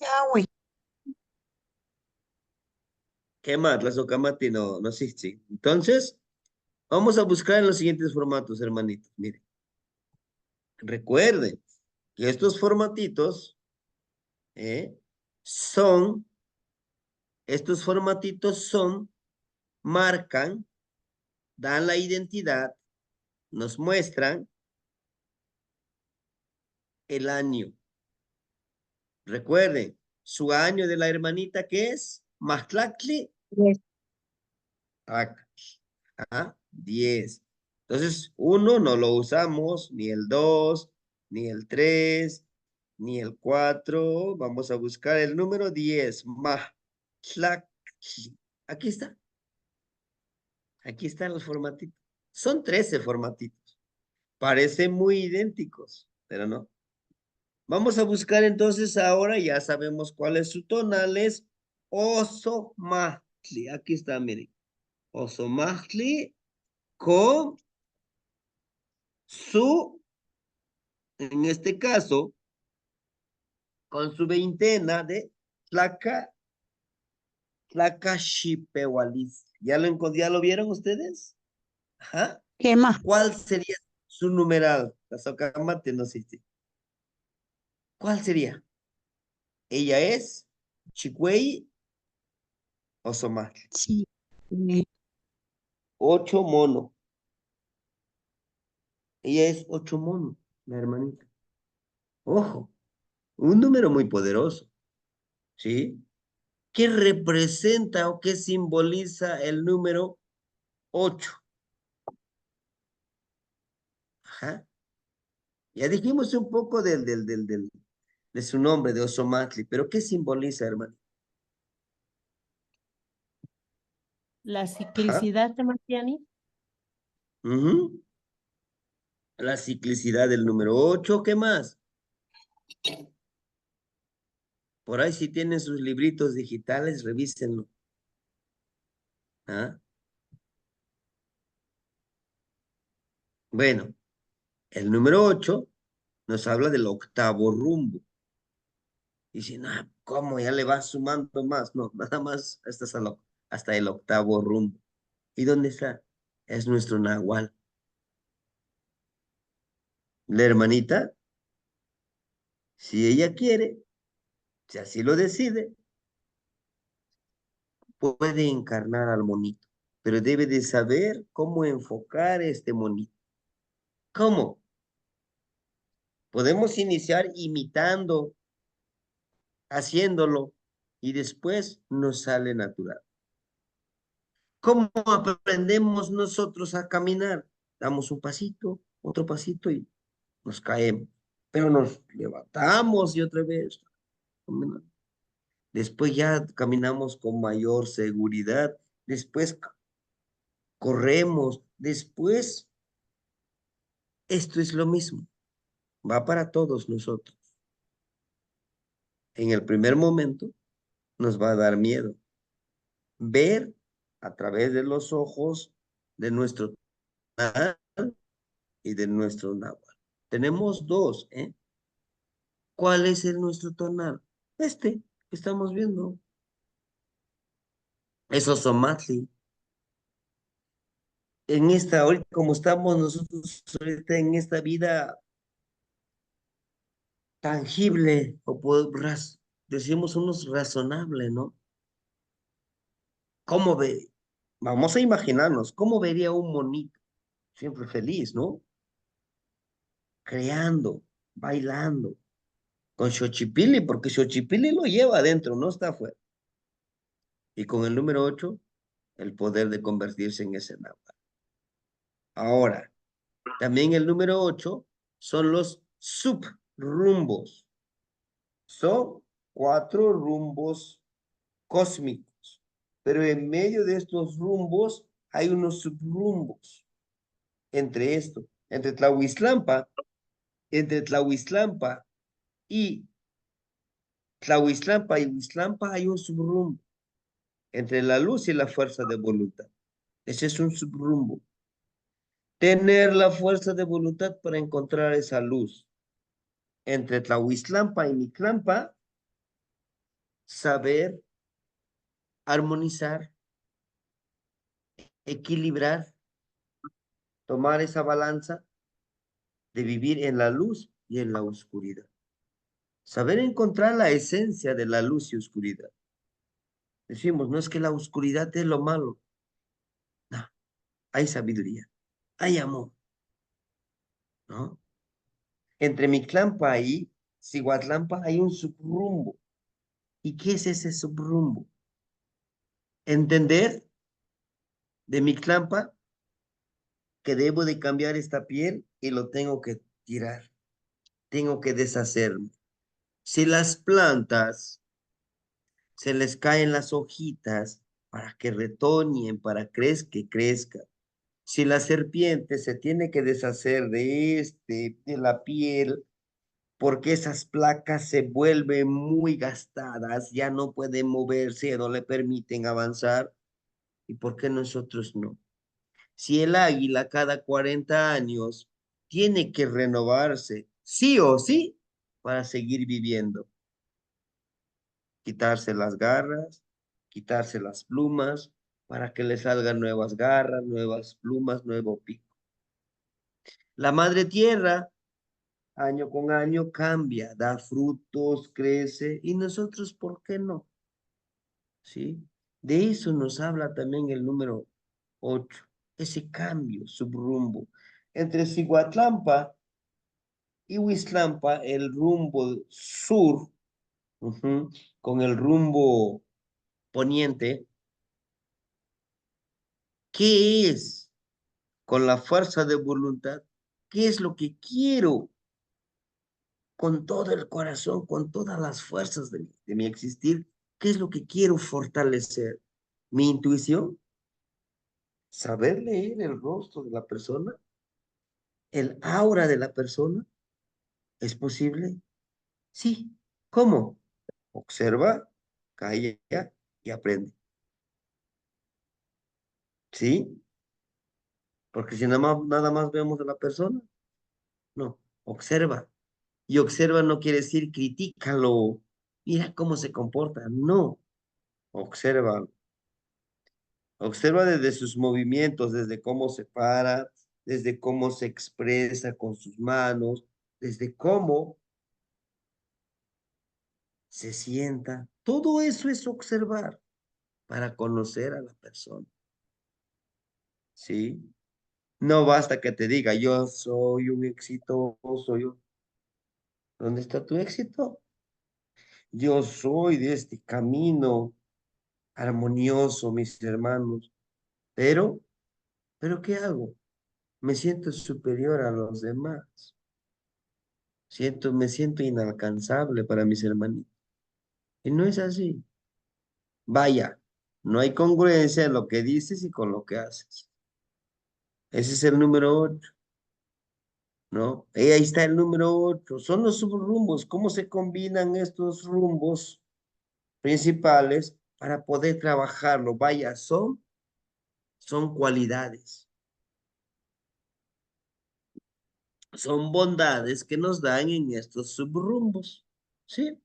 Ya, güey. ¿Qué más? La Socamati no existe. Entonces, vamos a buscar en los siguientes formatos, hermanitos. Miren, recuerden que estos formatitos ¿eh? son, estos formatitos son, marcan, dan la identidad, nos muestran el año. Recuerden, su año de la hermanita que es Maxtlactli, Yes. 10. Entonces, uno no lo usamos, ni el 2, ni el 3, ni el 4. Vamos a buscar el número 10. Maxtlactli. Aquí está. Aquí están los formatitos. Son 13 formatitos. Parecen muy idénticos, pero no. Vamos a buscar entonces ahora, ya sabemos cuál es su tonal, es Ozomatli. Aquí está, miren. Ozomatli con su, en este caso, con su veintena de Tlacaxipehualis. ¿Ya lo vieron ustedes? Ajá. ¿Qué más? ¿Cuál sería su numeral? La socamate no existe. ¿Cuál sería? Ella es Chicuey Ozomatli. Sí. 8 mono. Ella es 8 mono, la hermanita. Ojo, un número muy poderoso, ¿sí? ¿Qué representa o qué simboliza el número 8? Ajá. Ya dijimos un poco de su nombre, de Ozomatli, pero ¿qué simboliza, hermano? La Ajá. ciclicidad de Martiani. Ujú. La ciclicidad del número 8, ¿qué más? Por ahí si tienen sus libritos digitales, revísenlo. ¿Ah? Bueno, el número 8 nos habla del octavo rumbo. Y si no, ¿cómo? Ya le vas sumando más. No, nada más hasta el octavo rumbo. ¿Y dónde está? Es nuestro nahual. La hermanita, si ella quiere, si así lo decide, puede encarnar al monito, pero debe de saber cómo enfocar este monito. ¿Cómo? Podemos iniciar imitando, haciéndolo, y después nos sale natural. ¿Cómo aprendemos nosotros a caminar? Damos un pasito, otro pasito y nos caemos, pero nos levantamos y otra vez. Después ya caminamos con mayor seguridad, después corremos, después esto es lo mismo, va para todos nosotros. En el primer momento nos va a dar miedo ver a través de los ojos de nuestro tonal y de nuestro náhuatl. Tenemos dos, ¿eh? ¿Cuál es nuestro tonal? Este que estamos viendo. Es Ozomatli. En esta, ahorita como estamos nosotros ahorita en esta vida tangible, o decimos unos razonable, ¿no? ¿Cómo ve? Vamos a imaginarnos, ¿cómo vería un monito? Siempre feliz, ¿no? Creando, bailando, con Xochipilli, porque Xochipilli lo lleva adentro, no está afuera. Y con el número 8, el poder de convertirse en ese náhuatl. Ahora, también el número 8 son los subrumbos. Son 4 rumbos cósmicos, pero en medio de estos rumbos hay unos subrumbos. Entre esto, entre Tlahuiztlampa Y Tlahuizlampa y Huizlampa hay un subrumbo entre la luz y la fuerza de voluntad. Ese es un subrumbo. Tener la fuerza de voluntad para encontrar esa luz. Entre Tlahuizlampa y Mictlampa, saber armonizar, equilibrar, tomar esa balanza de vivir en la luz y en la oscuridad. Saber encontrar la esencia de la luz y oscuridad. Decimos, no es que la oscuridad es lo malo. No, hay sabiduría, hay amor, ¿no? Entre Mictlampa y Cihuatlampa hay un subrumbo. ¿Y qué es ese subrumbo? Entender de Mictlampa que debo de cambiar esta piel y lo tengo que tirar, tengo que deshacerme. Si las plantas se les caen las hojitas para que retoñen, para que crezca. Si la serpiente se tiene que deshacer de la piel, porque esas placas se vuelven muy gastadas, ya no pueden moverse, no le permiten avanzar, ¿y por qué nosotros no? Si el águila cada 40 años tiene que renovarse, sí o sí, para seguir viviendo, quitarse las garras, quitarse las plumas, para que le salgan nuevas garras, nuevas plumas, nuevo pico. La madre tierra, año con año, cambia, da frutos, crece, y nosotros, ¿por qué no? ¿Sí? De eso nos habla también el número 8, ese cambio, subrumbo. Entre Ciguatlampa y Huizlampa, el rumbo sur, con el rumbo poniente, ¿qué es? Con la fuerza de voluntad, ¿qué es lo que quiero? Con todo el corazón, con todas las fuerzas de mi existir, ¿qué es lo que quiero fortalecer? ¿Mi intuición? ¿Saber leer el rostro de la persona? ¿El aura de la persona? ¿Es posible? Sí. ¿Cómo? Observa, calla y aprende. ¿Sí? Porque si nada más vemos a la persona, no, observa. Y observa no quiere decir critícalo, mira cómo se comporta, no, observa. Observa desde sus movimientos, desde cómo se para, desde cómo se expresa con sus manos, desde cómo se sienta. Todo eso es observar para conocer a la persona. ¿Sí? No basta que te diga, yo soy un exitoso, yo. ¿Dónde está tu éxito? Yo soy de este camino armonioso, mis hermanos, pero, ¿qué hago? Me siento superior a los demás. Me siento inalcanzable para mis hermanitos. Y no es así. Vaya, no hay congruencia en lo que dices y con lo que haces. Ese es el número 8, ¿no? Y ahí está el número 8. Son los subrumbos. ¿Cómo se combinan estos rumbos principales para poder trabajarlo? Vaya, son cualidades. Son bondades que nos dan en estos subrumbos. ¿Sí?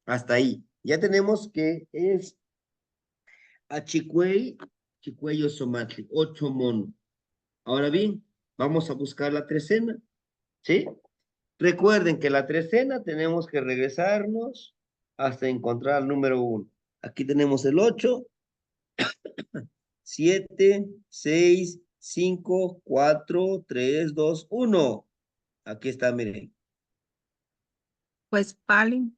Hasta ahí. Ya tenemos que es Achicuey, Chicuello Somatli, 8 monos. Ahora bien, vamos a buscar la trecena, ¿sí? Recuerden que la trecena tenemos que regresarnos hasta encontrar el número 1. Aquí tenemos el 8, 7, 6, 5, 4, 3, 2, 1. Aquí está, miren. Pues Palin.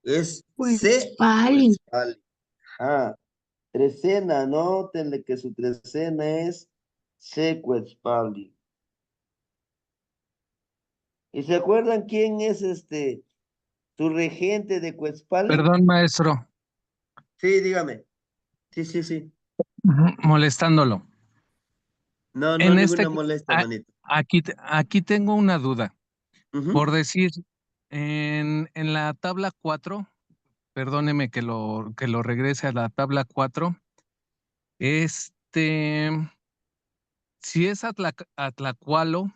Es Pues C. vale. Westphal. Ah, trecena, anótenle que su trecena es C. Westphal. ¿Y se acuerdan quién es tu regente de Cuetzpali? Perdón, maestro, Sí, dígame. Sí, sí, sí. molestándolo. No, no En ninguna molestia, a- manito. aquí tengo una duda. Ujú. Por decir, en la tabla 4, perdóneme que lo regrese a la tabla 4. Si es Atlacualo,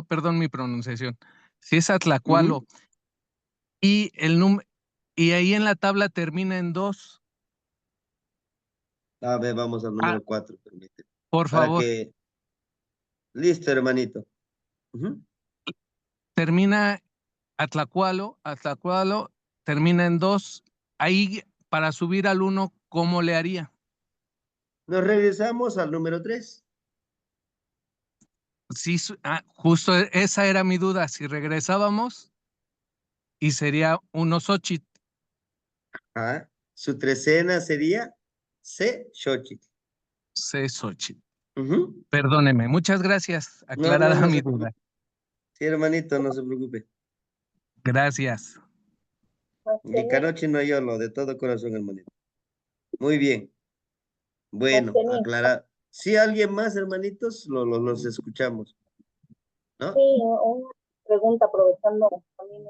perdón mi pronunciación. Si es Atlacualo y y ahí en la tabla termina en 2. A ver, vamos al número 4, permíteme. Por Para favor, que... Listo, hermanito. Ujú. termina Atlacualo, termina en 2. Ahí, para subir al 1, ¿cómo le haría? Nos regresamos al número 3. Sí, justo esa era mi duda. Si regresábamos, y sería uno Xochitl. Ah, su trecena sería C, Xochitl. C, Xochitl. Ujú. Perdóneme, muchas gracias. No, no, Aclarada no mi se duda. preocupe. Sí, hermanito, no se preocupe. Gracias. Ni canoche no lo de todo corazón, hermanito. Muy bien. Bueno, Marcianí, aclarar. Si alguien más, hermanitos, los escuchamos, ¿no? sí, una pregunta aprovechando también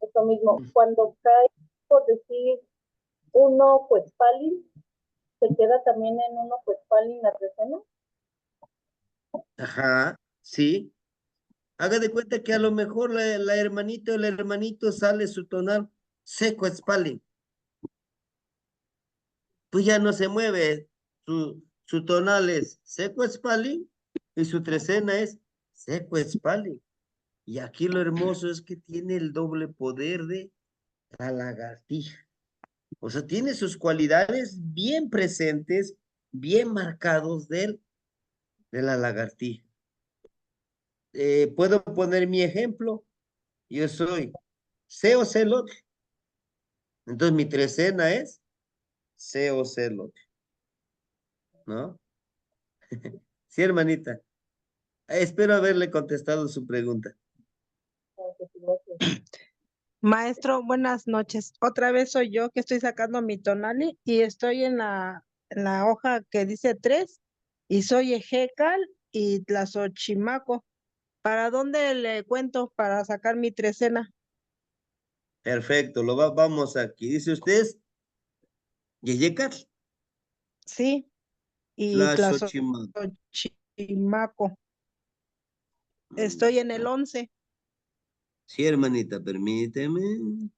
eso mismo. Cuando cae, por decir, uno Cuetzpalin, ¿se queda también en uno Cuetzpalin la trecena? Ajá, sí. Haga de cuenta que a lo mejor la hermanita o el hermanito sale su tonal seco Spalding. Pues ya no se mueve. Su tonal es seco Spalding y su trecena es seco Spalding. Y aquí lo hermoso es que tiene el doble poder de la lagartija. O sea, tiene sus cualidades bien presentes, bien marcados de la lagartija. Puedo poner mi ejemplo. Yo soy C o Celot. Entonces mi trecena es C o Celot, ¿no? Sí, hermanita. Espero haberle contestado su pregunta. Maestro, buenas noches. Otra vez soy yo que estoy sacando mi tonali y estoy en la hoja que dice 3 y soy Ejecal y Tlazochimaco. ¿Para dónde le cuento para sacar mi trecena? Perfecto, vamos aquí. Dice usted, Yeyecat, Sí, y Tlaxochimac. Tlazochimaco. Estoy en el 11. Sí, hermanita, permíteme.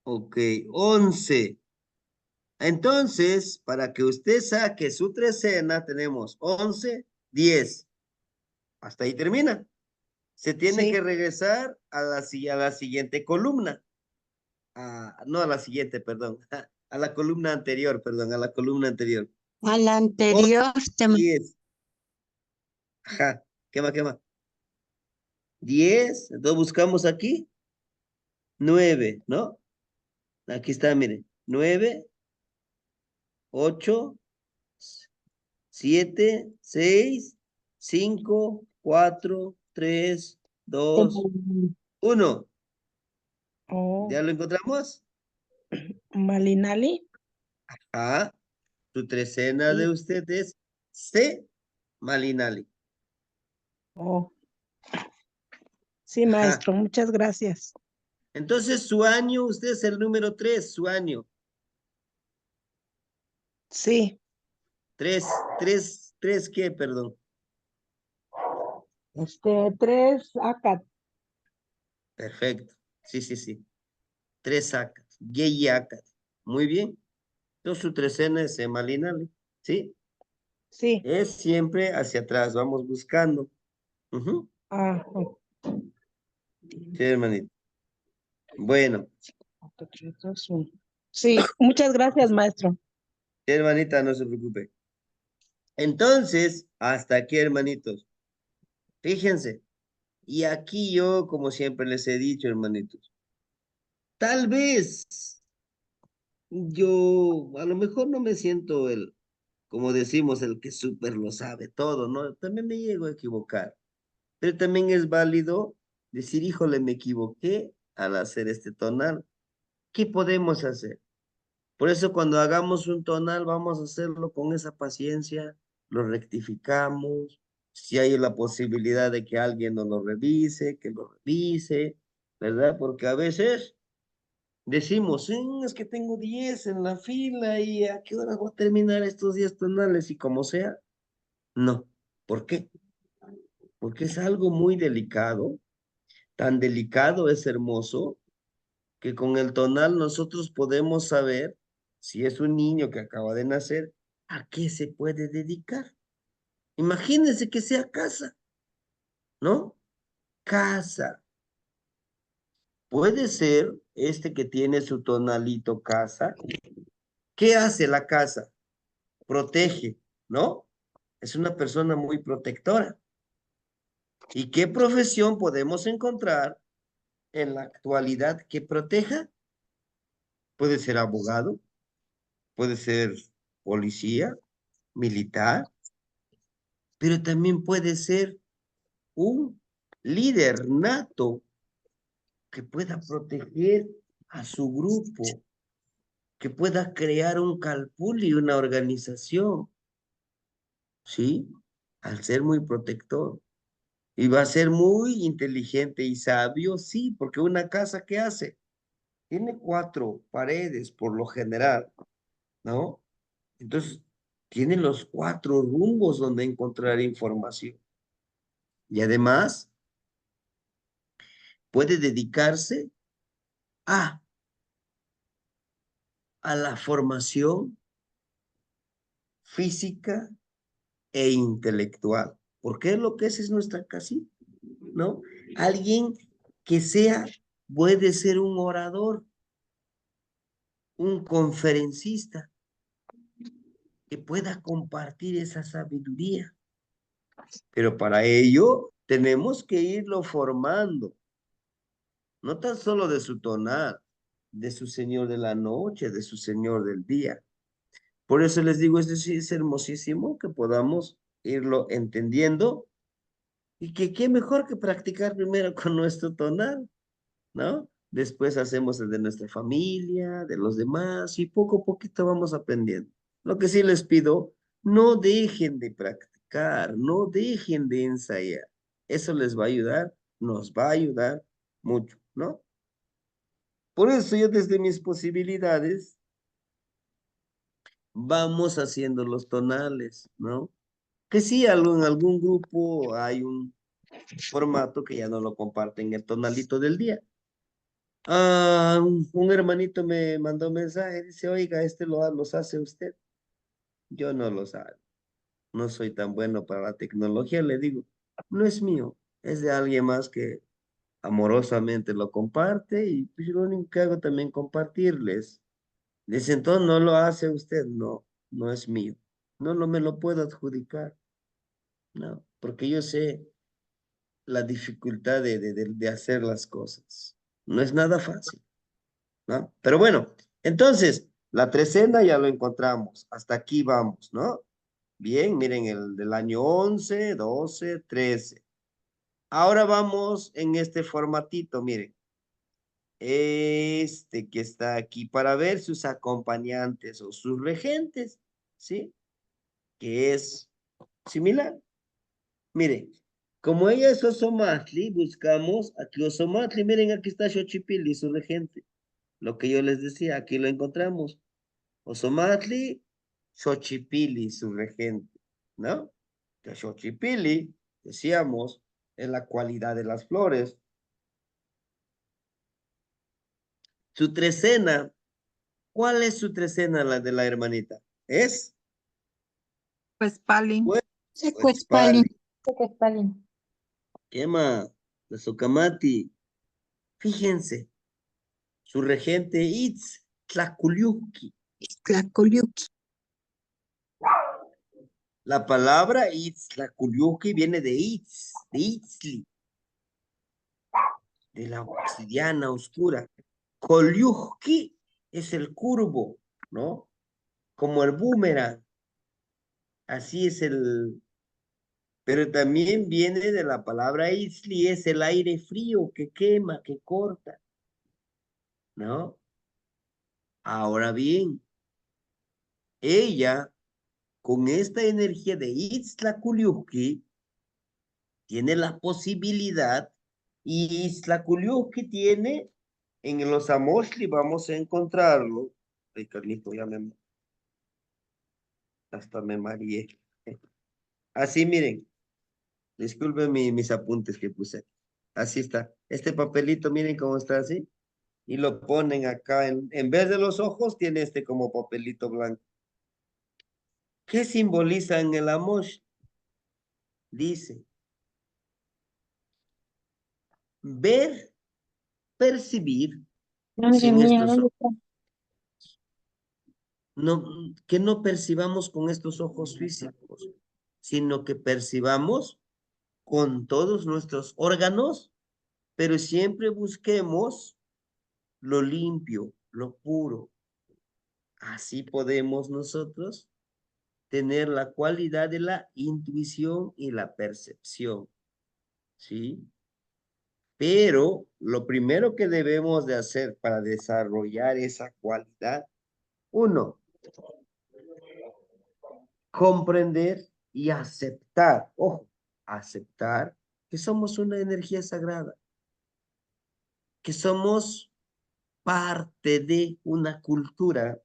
Ok, 11. Entonces, para que usted saque su trecena, tenemos 11, 10. Hasta ahí termina. Se tiene que Sí, regresar a la siguiente columna. No a la siguiente, perdón. A la columna anterior, perdón, a la columna anterior. A la 11, anterior, 10. Ajá. ¿Qué más, qué más? 10. Entonces buscamos aquí. 9, ¿no? Aquí está, mire. 9, 8, 7, 6, 5, 4, 3, 2, 1. oh, ¿Ya lo encontramos? Malinali. Ah, su trecena de Sí, usted es C, Malinali. oh, sí, Ajá. maestro, muchas gracias. Entonces su año, usted es el número 3, su año. Sí, 3, 3, 3, ¿qué? Perdón. 3 acá. Perfecto. Sí, sí, sí. 3 sacas. Yeyi acas. Muy bien. Entonces su trecena es C, Malinali. ¿Sí? Sí, Es siempre hacia atrás, vamos buscando. Ujú. ah, Sí, hermanito. Bueno, 4, 3, 2, 1. Sí, muchas gracias, maestro. sí, hermanita, no se preocupe. Entonces, hasta aquí, hermanitos. Fíjense. Y aquí yo, como siempre les he dicho, hermanitos, tal vez yo a lo mejor no me siento como decimos, el que súper lo sabe todo, ¿no? También me llego a equivocar. Pero también es válido decir, híjole, me equivoqué al hacer este tonal. ¿Qué podemos hacer? Por eso cuando hagamos un tonal, vamos a hacerlo con esa paciencia, lo rectificamos, Si hay la posibilidad de que alguien no lo revise, que lo revise, ¿verdad? Porque a veces decimos, es que tengo 10 en la fila y ¿a qué hora voy a terminar estos 10 tonales? Y como sea, no. ¿Por qué? Porque es algo muy delicado. Tan delicado es hermoso que con el tonal nosotros podemos saber si es un niño que acaba de nacer, a qué se puede dedicar. Imagínense que sea casa, ¿no? Casa. Puede ser este que tiene su tonalito casa. ¿Qué hace la casa? Protege, ¿no? Es una persona muy protectora. ¿Y qué profesión podemos encontrar en la actualidad que proteja? Puede ser abogado, puede ser policía, militar, pero también puede ser un líder nato que pueda proteger a su grupo, que pueda crear un calpulli, una organización, ¿sí? Al ser muy protector. Y va a ser muy inteligente y sabio, sí, porque una casa, ¿qué hace? Tiene 4 paredes por lo general, ¿no? Entonces, tiene los 4 rumbos donde encontrar información. Y además, puede dedicarse a, a la formación física e intelectual. Porque lo que es nuestra casita, ¿no? Alguien que sea, puede ser un orador, un conferencista, que pueda compartir esa sabiduría. Pero para ello tenemos que irlo formando, no tan solo de su tonal, de su señor de la noche, de su señor del día. Por eso les digo, es hermosísimo que podamos irlo entendiendo y que qué mejor que practicar primero con nuestro tonal, ¿no? Después hacemos el de nuestra familia, de los demás y poco a poquito vamos aprendiendo. Lo que sí les pido, no dejen de practicar, no dejen de ensayar. Eso les va a ayudar, nos va a ayudar mucho, ¿no? Por eso yo desde mis posibilidades vamos haciendo los tonales, ¿no? Que sí, en algún grupo hay un formato que ya no lo comparten el tonalito del día. Un hermanito me mandó un mensaje, dice, oiga, los hace usted. Yo no los hago. No soy tan bueno para la tecnología, le digo, no es mío, es de alguien más que amorosamente lo comparte y pues, lo único que hago también compartirles. Dice, entonces no lo hace usted, no, no es mío. No me lo puedo adjudicar, no, porque yo sé la dificultad de hacer las cosas. No es nada fácil. ¿No? Pero bueno, entonces, la trecena ya lo encontramos. Hasta aquí vamos, ¿no? Bien, miren el del año 11, 12, 13. Ahora vamos en este formatito, miren. Este que está aquí para ver sus acompañantes o sus regentes, ¿sí? Que es similar. Miren, como ella es Osomatli, buscamos aquí Osomatli. Miren, aquí está Xochipilli, su regente. Lo que yo les decía, aquí lo encontramos. Osomatli, Xochipilli, su regente, ¿no? Que Xochipilli, decíamos, es la cualidad de las flores. Su trecena, ¿cuál es su trecena, la de la hermanita? ¿Es? Pues Palin. Secuetzpalin. ¿Qué más? La Socamati. Fíjense, su regente Itz, Tlaculiuqui. Tlacoliuqui. La palabra Itztlaculiuqui viene de Itz, de Itzli, de la obsidiana oscura. Coliuqui es el curvo, ¿no? Como el boomerang. Así es el... Pero también viene de la palabra Itzli, es el aire frío que quema, que corta, ¿no? Ahora bien, ella, con esta energía de Itztlaculiuqui, tiene la posibilidad y la que tiene en los Amoshli, vamos a encontrarlo. Ay, Carlito, hasta me mareé. Así, miren, disculpen mis apuntes que puse. Así está. Este papelito, miren cómo está así. Y lo ponen acá. En vez de los ojos, tiene este como papelito blanco. ¿Qué simboliza en el Amosh? Dice, ver, percibir Madre sin mía, estos ¿dónde ojos. está? No, que no percibamos con estos ojos físicos, sino que percibamos con todos nuestros órganos, pero siempre busquemos lo limpio, lo puro. Así podemos nosotros tener la cualidad de la intuición y la percepción, ¿sí? Pero lo primero que debemos de hacer para desarrollar esa cualidad, uno, comprender y aceptar, ojo, aceptar que somos una energía sagrada, que somos parte de una cultura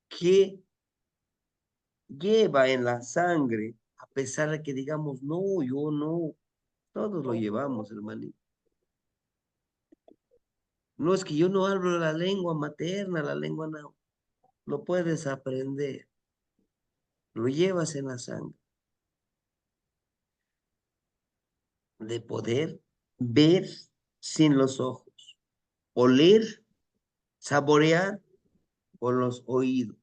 que lleva en la sangre, a pesar de que digamos, no, yo no, todos lo llevamos, hermanito. No es que yo no hablo la lengua materna, la lengua no, lo puedes aprender, lo llevas en la sangre, de poder ver sin los ojos, oler, saborear con los oídos,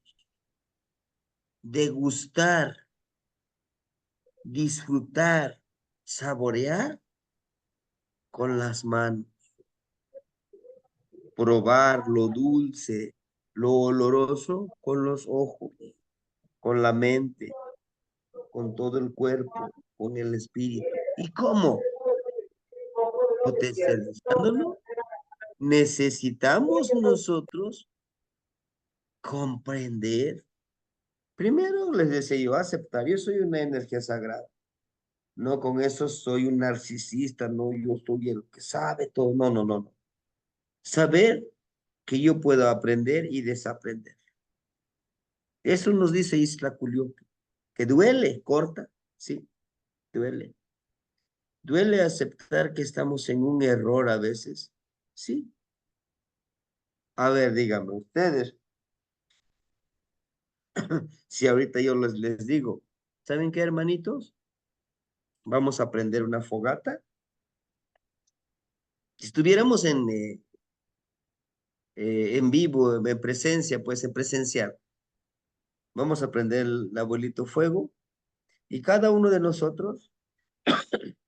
degustar, disfrutar, saborear con las manos, probar lo dulce, lo oloroso con los ojos, con la mente, con todo el cuerpo, con el espíritu. ¿Y cómo? Potencializándolo, necesitamos nosotros comprender. Primero les decía yo, aceptar, yo soy una energía sagrada. No con eso soy un narcisista, no, yo soy el que sabe todo. No, no, no, no. Saber que yo puedo aprender y desaprender. Eso nos dice Isla Culioque, que duele, corta, sí, duele. Duele aceptar que estamos en un error a veces, sí. A ver, díganme ustedes, si ahorita yo les digo, ¿saben qué, hermanitos? Vamos a prender una fogata. Si estuviéramos en vivo, en presencia, pues en presencial, vamos a prender el abuelito fuego y cada uno de nosotros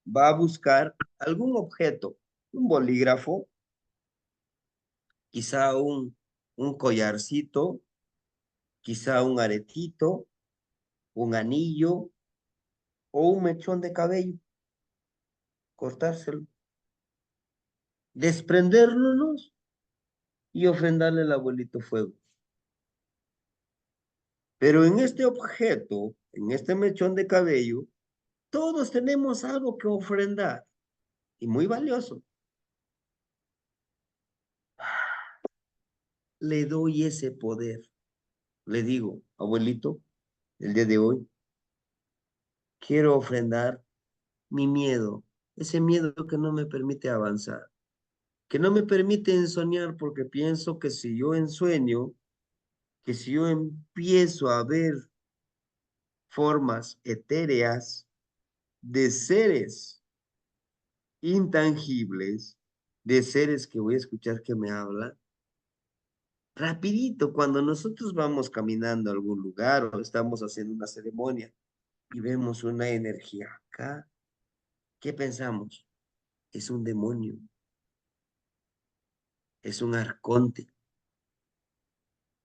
va a buscar algún objeto, un bolígrafo, quizá un collarcito, quizá un aretito, un anillo o un mechón de cabello, cortárselo, desprendernos y ofrendarle al abuelito fuego. Pero en este objeto, en este mechón de cabello, todos tenemos algo que ofrendar y muy valioso. Le doy ese poder. Le digo, abuelito, el día de hoy, quiero ofrendar mi miedo, ese miedo que no me permite avanzar, que no me permite ensoñar porque pienso que si yo ensueño, que si yo empiezo a ver formas etéreas de seres intangibles, de seres que voy a escuchar que me hablan, rapidito, cuando nosotros vamos caminando a algún lugar o estamos haciendo una ceremonia y vemos una energía acá, ¿qué pensamos? Es un demonio, es un arconte,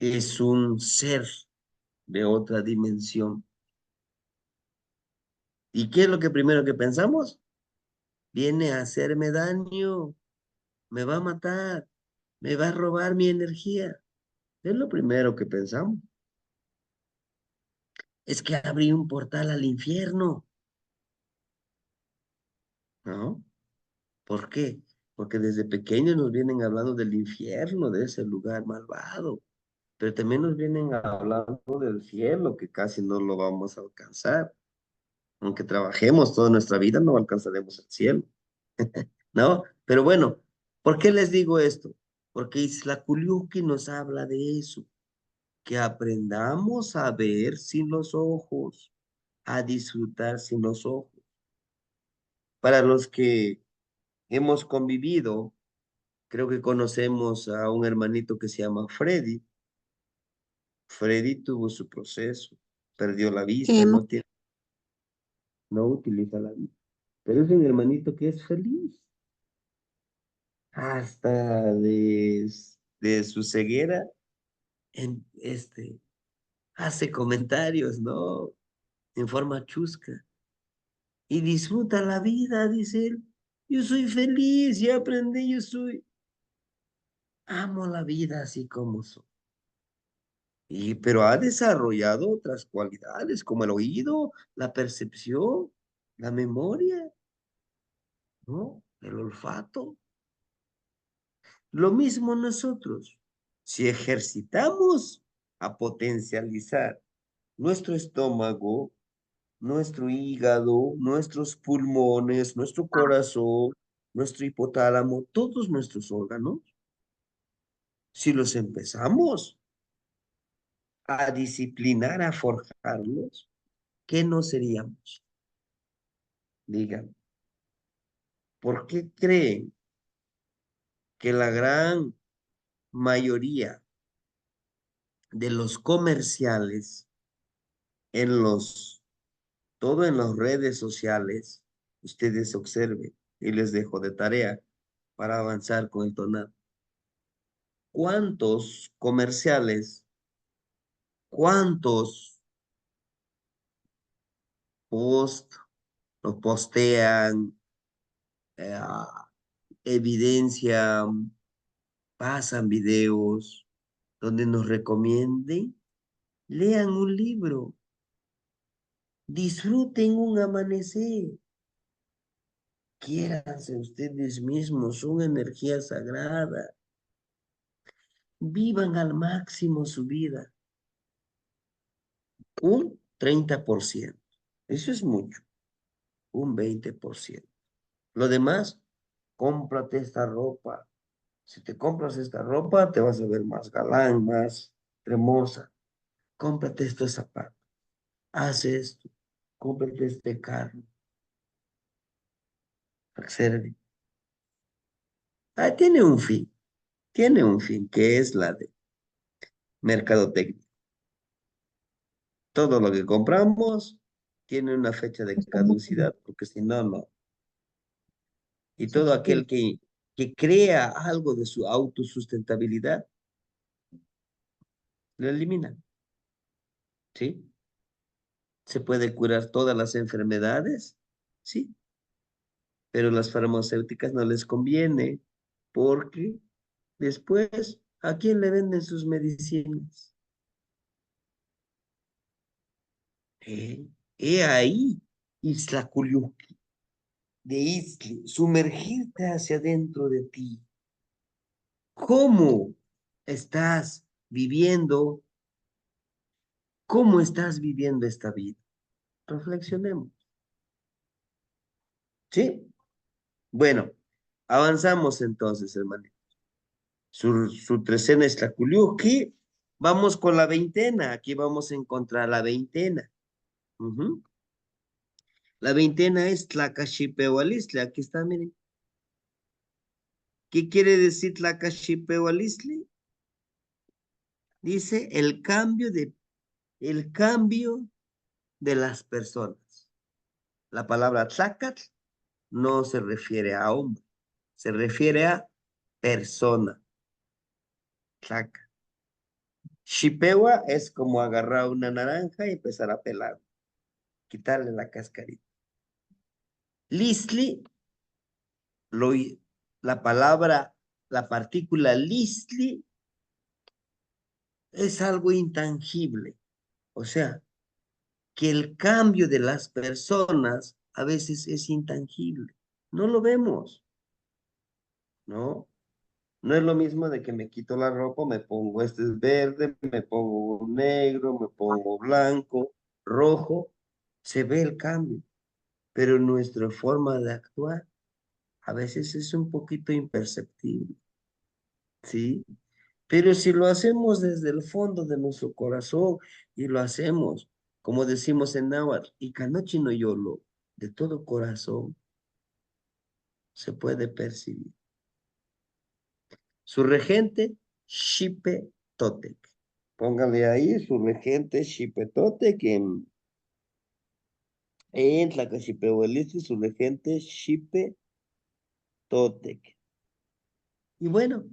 es un ser de otra dimensión. ¿Y qué es lo que primero que pensamos? Viene a hacerme daño, me va a matar, me va a robar mi energía. Es lo primero que pensamos. Es que abrí un portal al infierno. ¿no? ¿Por qué? Porque desde pequeños nos vienen hablando del infierno, de ese lugar malvado, pero también nos vienen hablando del cielo, que casi no lo vamos a alcanzar. Aunque trabajemos toda nuestra vida, no alcanzaremos el cielo, ¿no? Pero bueno, ¿por qué les digo esto? Porque Isla Culiuqui nos habla de eso, que aprendamos a ver sin los ojos, a disfrutar sin los ojos. Para los que hemos convivido, creo que conocemos a un hermanito que se llama Freddy. Freddy tuvo su proceso, perdió la vista, Hemos, no utiliza la vista, pero es un hermanito que es feliz. Hasta de su ceguera, hace comentarios, ¿no? En forma chusca. Y disfruta la vida, dice él. Yo soy feliz, ya aprendí, amo la vida así como soy. Pero ha desarrollado otras cualidades como el oído, la percepción, la memoria, ¿no? El olfato. Lo mismo nosotros. Si ejercitamos a potencializar nuestro estómago, nuestro hígado, nuestros pulmones, nuestro corazón, nuestro hipotálamo, todos nuestros órganos, si los empezamos a disciplinar, a forjarlos, ¿qué no seríamos? Digan, ¿por qué creen que la gran mayoría de los comerciales en todo en las redes sociales, ustedes observen y les dejo de tarea para avanzar con el tonal? ¿Cuántos comerciales, cuántos posts los postean, eh, evidencian, pasan videos donde nos recomienden? Lean un libro, disfruten un amanecer, quiéranse ustedes mismos, son energía sagrada, vivan al máximo su vida, un 30%, eso es mucho, un 20%. Lo demás, cómprate esta ropa. Si te compras esta ropa, te vas a ver más galán, más hermosa. Cómprate estos zapatos. Haz esto. Cómprate este carro. Observe. Ah, tiene un fin, que es la de mercadotecnia. Todo lo que compramos tiene una fecha de caducidad, porque si no, no. Y todo aquel que crea algo de su autosustentabilidad, lo elimina. ¿Sí? ¿Se puede curar todas las enfermedades? Sí, pero las farmacéuticas no les conviene porque después, ¿a quién le venden sus medicinas? He ahí, Islacuyuki, de Isle, sumergirte hacia adentro de ti. ¿Cómo estás viviendo? ¿Cómo estás viviendo esta vida? Reflexionemos. ¿Sí? Bueno, avanzamos entonces, hermano. Su trecena es la Culiuqui. Vamos con la veintena. Aquí vamos a encontrar la veintena. Ujú. La veintena es Tlacachipeualistle. Aquí está, miren. ¿Qué quiere decir Tlacachipeualistle? Dice el cambio de las personas. La palabra Tlacatl no se refiere a hombre, se refiere a persona. Tlaca. Chipewa es como agarrar una naranja y empezar a pelar, quitarle la cascarita. Listli, lo, la palabra, la partícula listli es algo intangible. O sea, que el cambio de las personas a veces es intangible. No lo vemos, ¿no? No es lo mismo de que me quito la ropa, me pongo este es verde, me pongo negro, me pongo blanco, rojo. Se ve el cambio, pero nuestra forma de actuar a veces es un poquito imperceptible, ¿sí? Pero si lo hacemos desde el fondo de nuestro corazón y lo hacemos, como decimos en náhuatl, y canochi no yolo, de todo corazón, se puede percibir. Su regente, Xipe Totec. Póngale ahí su regente, Xipe Totec, en Tlacaxipehueliste, su regente, Xipe Totec. Y bueno,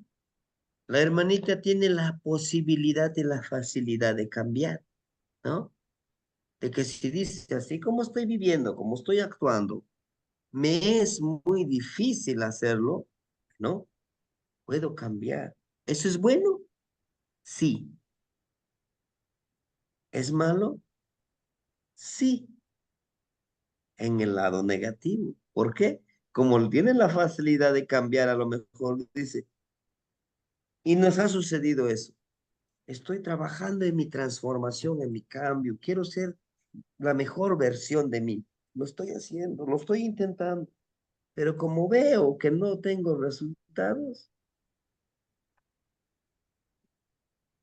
la hermanita tiene la posibilidad y la facilidad de cambiar, ¿no? De que si dice, así como estoy viviendo, como estoy actuando, me es muy difícil hacerlo, ¿no? Puedo cambiar. ¿Eso es bueno? Sí. ¿Es malo? Sí. En el lado negativo. ¿Por qué? Como tiene la facilidad de cambiar, a lo mejor dice, y nos ha sucedido eso. Estoy trabajando en mi transformación, en mi cambio. Quiero ser la mejor versión de mí. Lo estoy haciendo, lo estoy intentando. Pero como veo que no tengo resultados,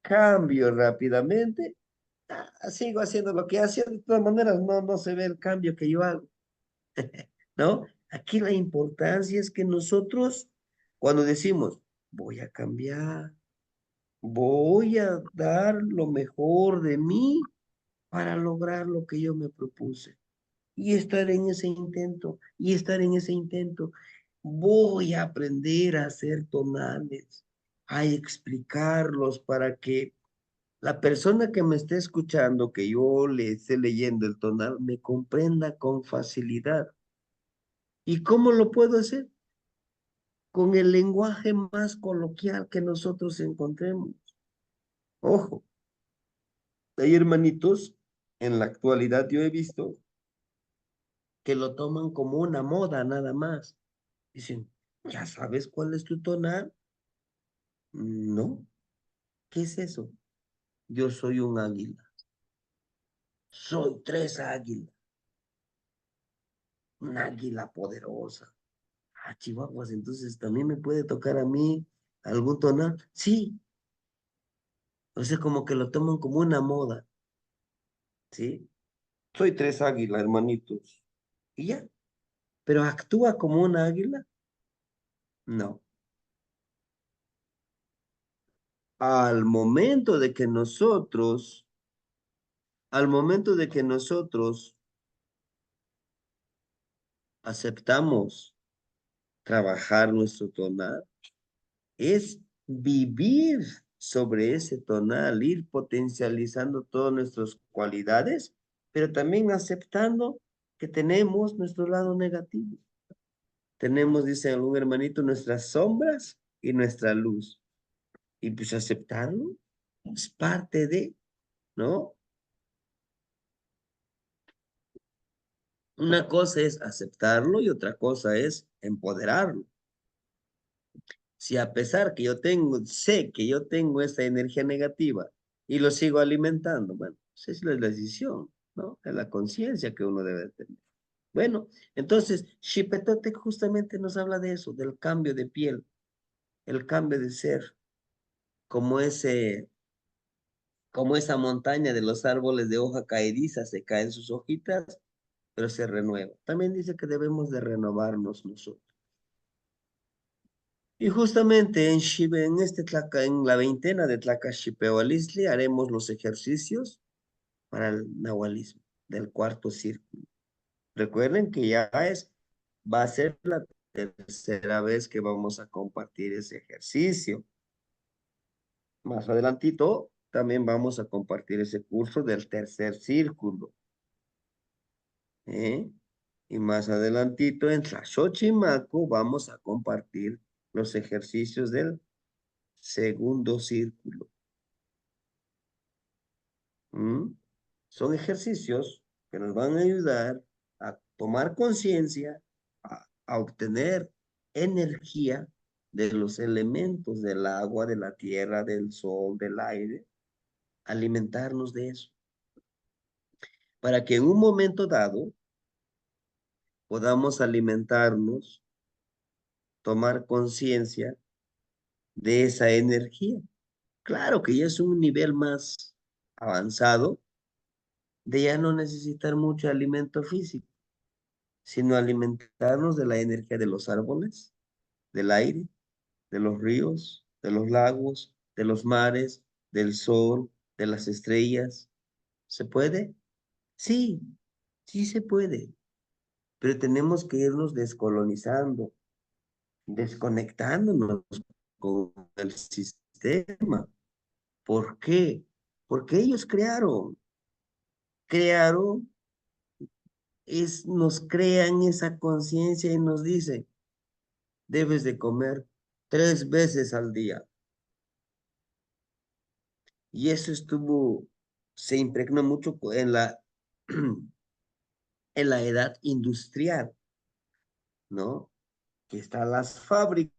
cambio rápidamente. Sigo haciendo lo que hacía. De todas maneras, no se ve el cambio que yo hago. ¿No? Aquí la importancia es que nosotros, cuando decimos, voy a cambiar, voy a dar lo mejor de mí para lograr lo que yo me propuse. Y estar en ese intento, y estar en ese intento. Voy a aprender a hacer tonales, a explicarlos para que la persona que me esté escuchando, que yo le esté leyendo el tonal, me comprenda con facilidad. ¿Y cómo lo puedo hacer? Con el lenguaje más coloquial que nosotros encontremos. Ojo, hay hermanitos, en la actualidad yo he visto que lo toman como una moda nada más. Dicen, ¿ya sabes cuál es tu tonal? No, ¿qué es eso? Yo soy un águila. Soy tres águilas. Un águila poderosa. Ah, chihuahuas, entonces también me puede tocar a mí algún tonal. Sí, o sea, como que lo toman como una moda, ¿sí? Soy tres águilas, hermanitos. Y ya, pero actúa como un águila. No. Al momento de que nosotros aceptamos trabajar nuestro tonal, es vivir sobre ese tonal, ir potencializando todas nuestras cualidades, pero también aceptando que tenemos nuestro lado negativo. Tenemos, dice algún hermanito, nuestras sombras y nuestra luz. Y pues aceptarlo es parte de, ¿no? Una cosa es aceptarlo y otra cosa es empoderarlo. Si a pesar que yo tengo, sé que yo tengo esta energía negativa y lo sigo alimentando, bueno, esa es la decisión, ¿no? Es la conciencia que uno debe tener. Bueno, entonces, Xipetotec justamente nos habla de eso, del cambio de piel, el cambio de ser, como como esa montaña de los árboles de hoja caediza, se caen sus hojitas, pero se renueva. También dice que debemos de renovarnos nosotros. Y justamente en la veintena de Tlacaxipehualistli haremos los ejercicios para el nahualismo del cuarto círculo. Recuerden que va a ser la tercera vez que vamos a compartir ese ejercicio. Más adelantito también vamos a compartir ese curso del tercer círculo. ¿Eh? Y más adelantito en Tlaxochimaco vamos a compartir los ejercicios del segundo círculo. ¿Mm? Son ejercicios que nos van a ayudar a tomar conciencia, a a obtener energía de los elementos del agua, de la tierra, del sol, del aire, alimentarnos de eso, para que en un momento dado podamos alimentarnos, tomar conciencia de esa energía. Claro que ya es un nivel más avanzado de ya no necesitar mucho alimento físico, sino alimentarnos de la energía de los árboles, del aire, de los ríos, de los lagos, de los mares, del sol, de las estrellas. ¿Se puede? Sí, sí se puede, pero tenemos que irnos descolonizando, desconectándonos con el sistema. ¿Por qué? Porque ellos crearon, nos crean esa conciencia y nos dicen, debes de comer 3 veces al día. Y eso se impregnó mucho en la edad industrial, ¿no? Que están las fábricas,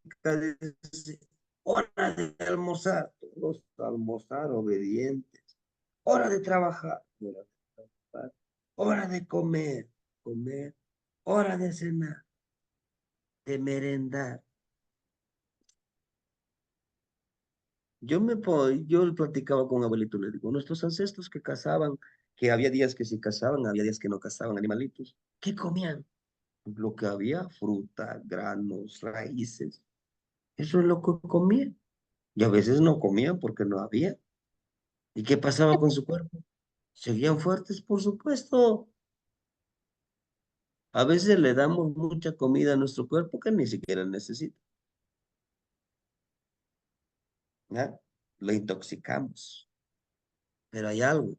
hora de almorzar, todos a almorzar obedientes, hora de trabajar, hora de comer, hora de cenar, de merendar. Yo platicaba con un abuelito, le digo, nuestros ancestros que cazaban, que había días que sí cazaban, había días que no cazaban animalitos, ¿qué comían? Lo que había, fruta, granos, raíces, eso es lo que comían. Y a veces no comían porque no había. ¿Y qué pasaba con su cuerpo? Seguían fuertes, por supuesto. A veces le damos mucha comida a nuestro cuerpo que ni siquiera necesita. ¿Ya? Lo intoxicamos. Pero hay algo.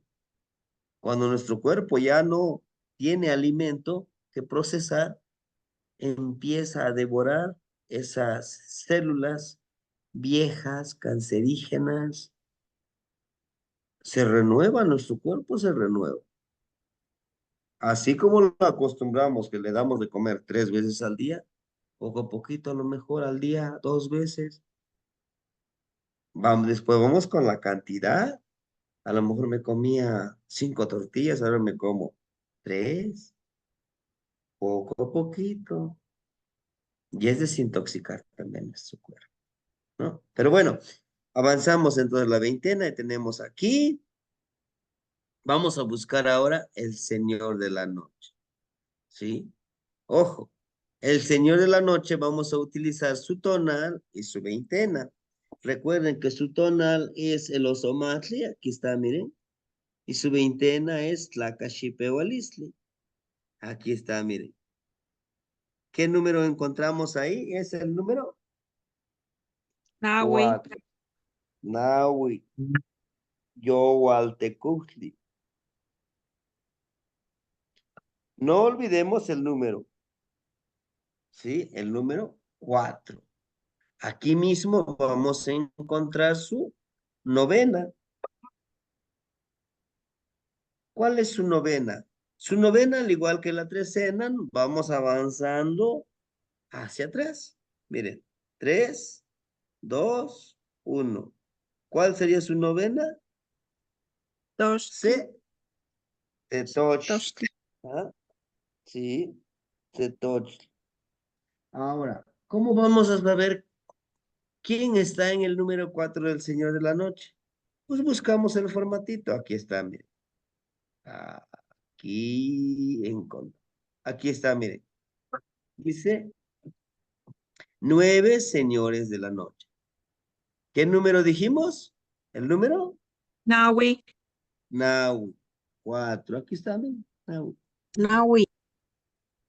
Cuando nuestro cuerpo ya no tiene alimento que procesar, empieza a devorar esas células viejas, cancerígenas. Se renueva, nuestro cuerpo se renueva. Así como lo acostumbramos, que le damos de comer 3 veces al día, poco a poquito, a lo mejor al día, 2 veces. Después vamos con la cantidad. A lo mejor me comía 5 tortillas, ahora me como 3, poco a poquito. Y es desintoxicar también nuestro cuerpo, ¿no? Pero bueno, avanzamos entonces la veintena y tenemos aquí. Vamos a buscar ahora el Señor de la noche, ¿sí? Ojo, el Señor de la noche vamos a utilizar su tonal y su veintena. Recuerden que su tonal es el osomatli, aquí está, miren. Y su veintena es Tlacachipewalisli. Aquí está, miren. ¿Qué número encontramos ahí? Es el número Nahui. 4. Nahui. Yowaltecujli. No olvidemos el número. ¿Sí? El número 4. Aquí mismo vamos a encontrar su novena. ¿Cuál es su novena? Su novena, al igual que la trecena, vamos avanzando hacia atrás. Miren, 3, 2, 1. ¿Cuál sería su novena? Toshti. Tetoch. Toshti. ¿Ah? Sí, Tetoch. Ahora, ¿cómo vamos a saber quién está en el número 4 del Señor de la Noche? Pues buscamos el formatito. Aquí está, miren. Aquí está, miren. Dice 9 señores de la noche. ¿Qué número dijimos? ¿El número? Nahui. Nahui. 4. Aquí está, miren. Nahui. Nahui.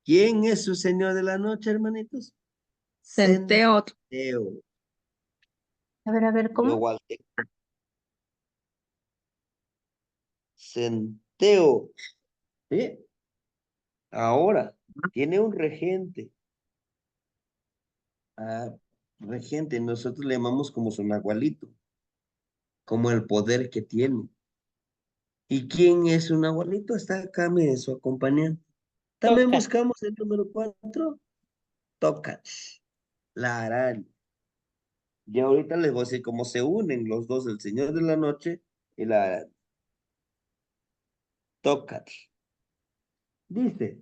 ¿Quién es su señor de la noche, hermanitos? Centeotl. Centeo. A ver, ¿cómo? Yogualteco. Centeo. ¿Sí? Ahora, tiene un regente. Regente, nosotros le llamamos como su nahualito, como el poder que tiene. ¿Y quién es un nahualito? Está acá, mire, su acompañante. También Toca. buscamos el número 4. Tócate. La araña. Y ahorita les voy a decir cómo se unen los dos, el Señor de la Noche y la araña. Tócate. Dice,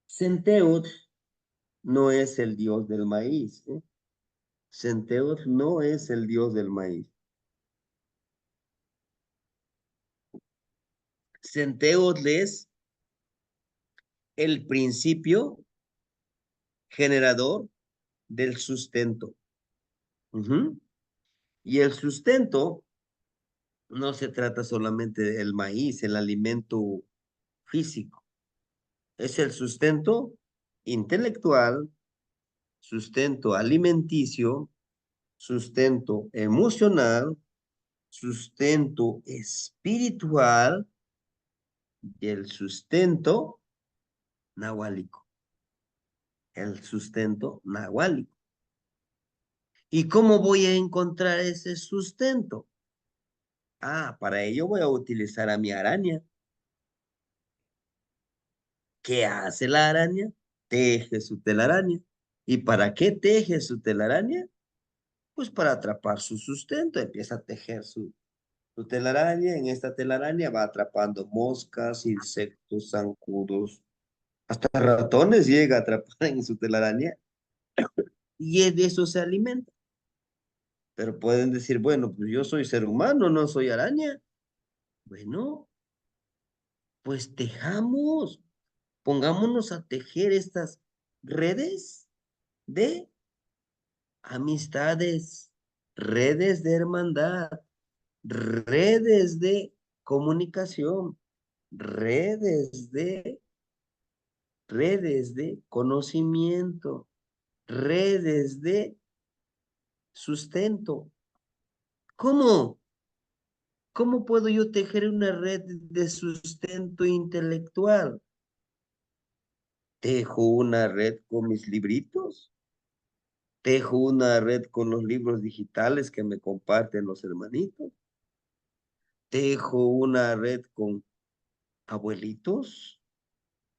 Centeot no es el dios del maíz. Centeot no es el dios del maíz. Centeot es el principio generador del sustento. Ujú. Y el sustento no se trata solamente del maíz, el alimento físico. Es el sustento intelectual, sustento alimenticio, sustento emocional, sustento espiritual y el sustento nahuálico. El sustento nahuálico. ¿Y cómo voy a encontrar ese sustento? Ah, para ello voy a utilizar a mi araña. ¿Qué hace la araña? Teje su telaraña. ¿Y para qué teje su telaraña? Pues para atrapar su sustento. Empieza a tejer su telaraña. En esta telaraña va atrapando moscas, insectos, zancudos, hasta ratones llega a atrapar en su telaraña y de eso se alimenta. Pero pueden decir, bueno, pues yo soy ser humano, no soy araña. Bueno, pues tejamos, pongámonos a tejer estas redes de amistades, redes de hermandad, redes de comunicación, redes de, redes de conocimiento, redes de sustento. ¿Cómo? ¿Cómo puedo yo tejer una red de sustento intelectual? Tejo una red con mis libritos, tejo una red con los libros digitales que me comparten los hermanitos, tejo una red con abuelitos,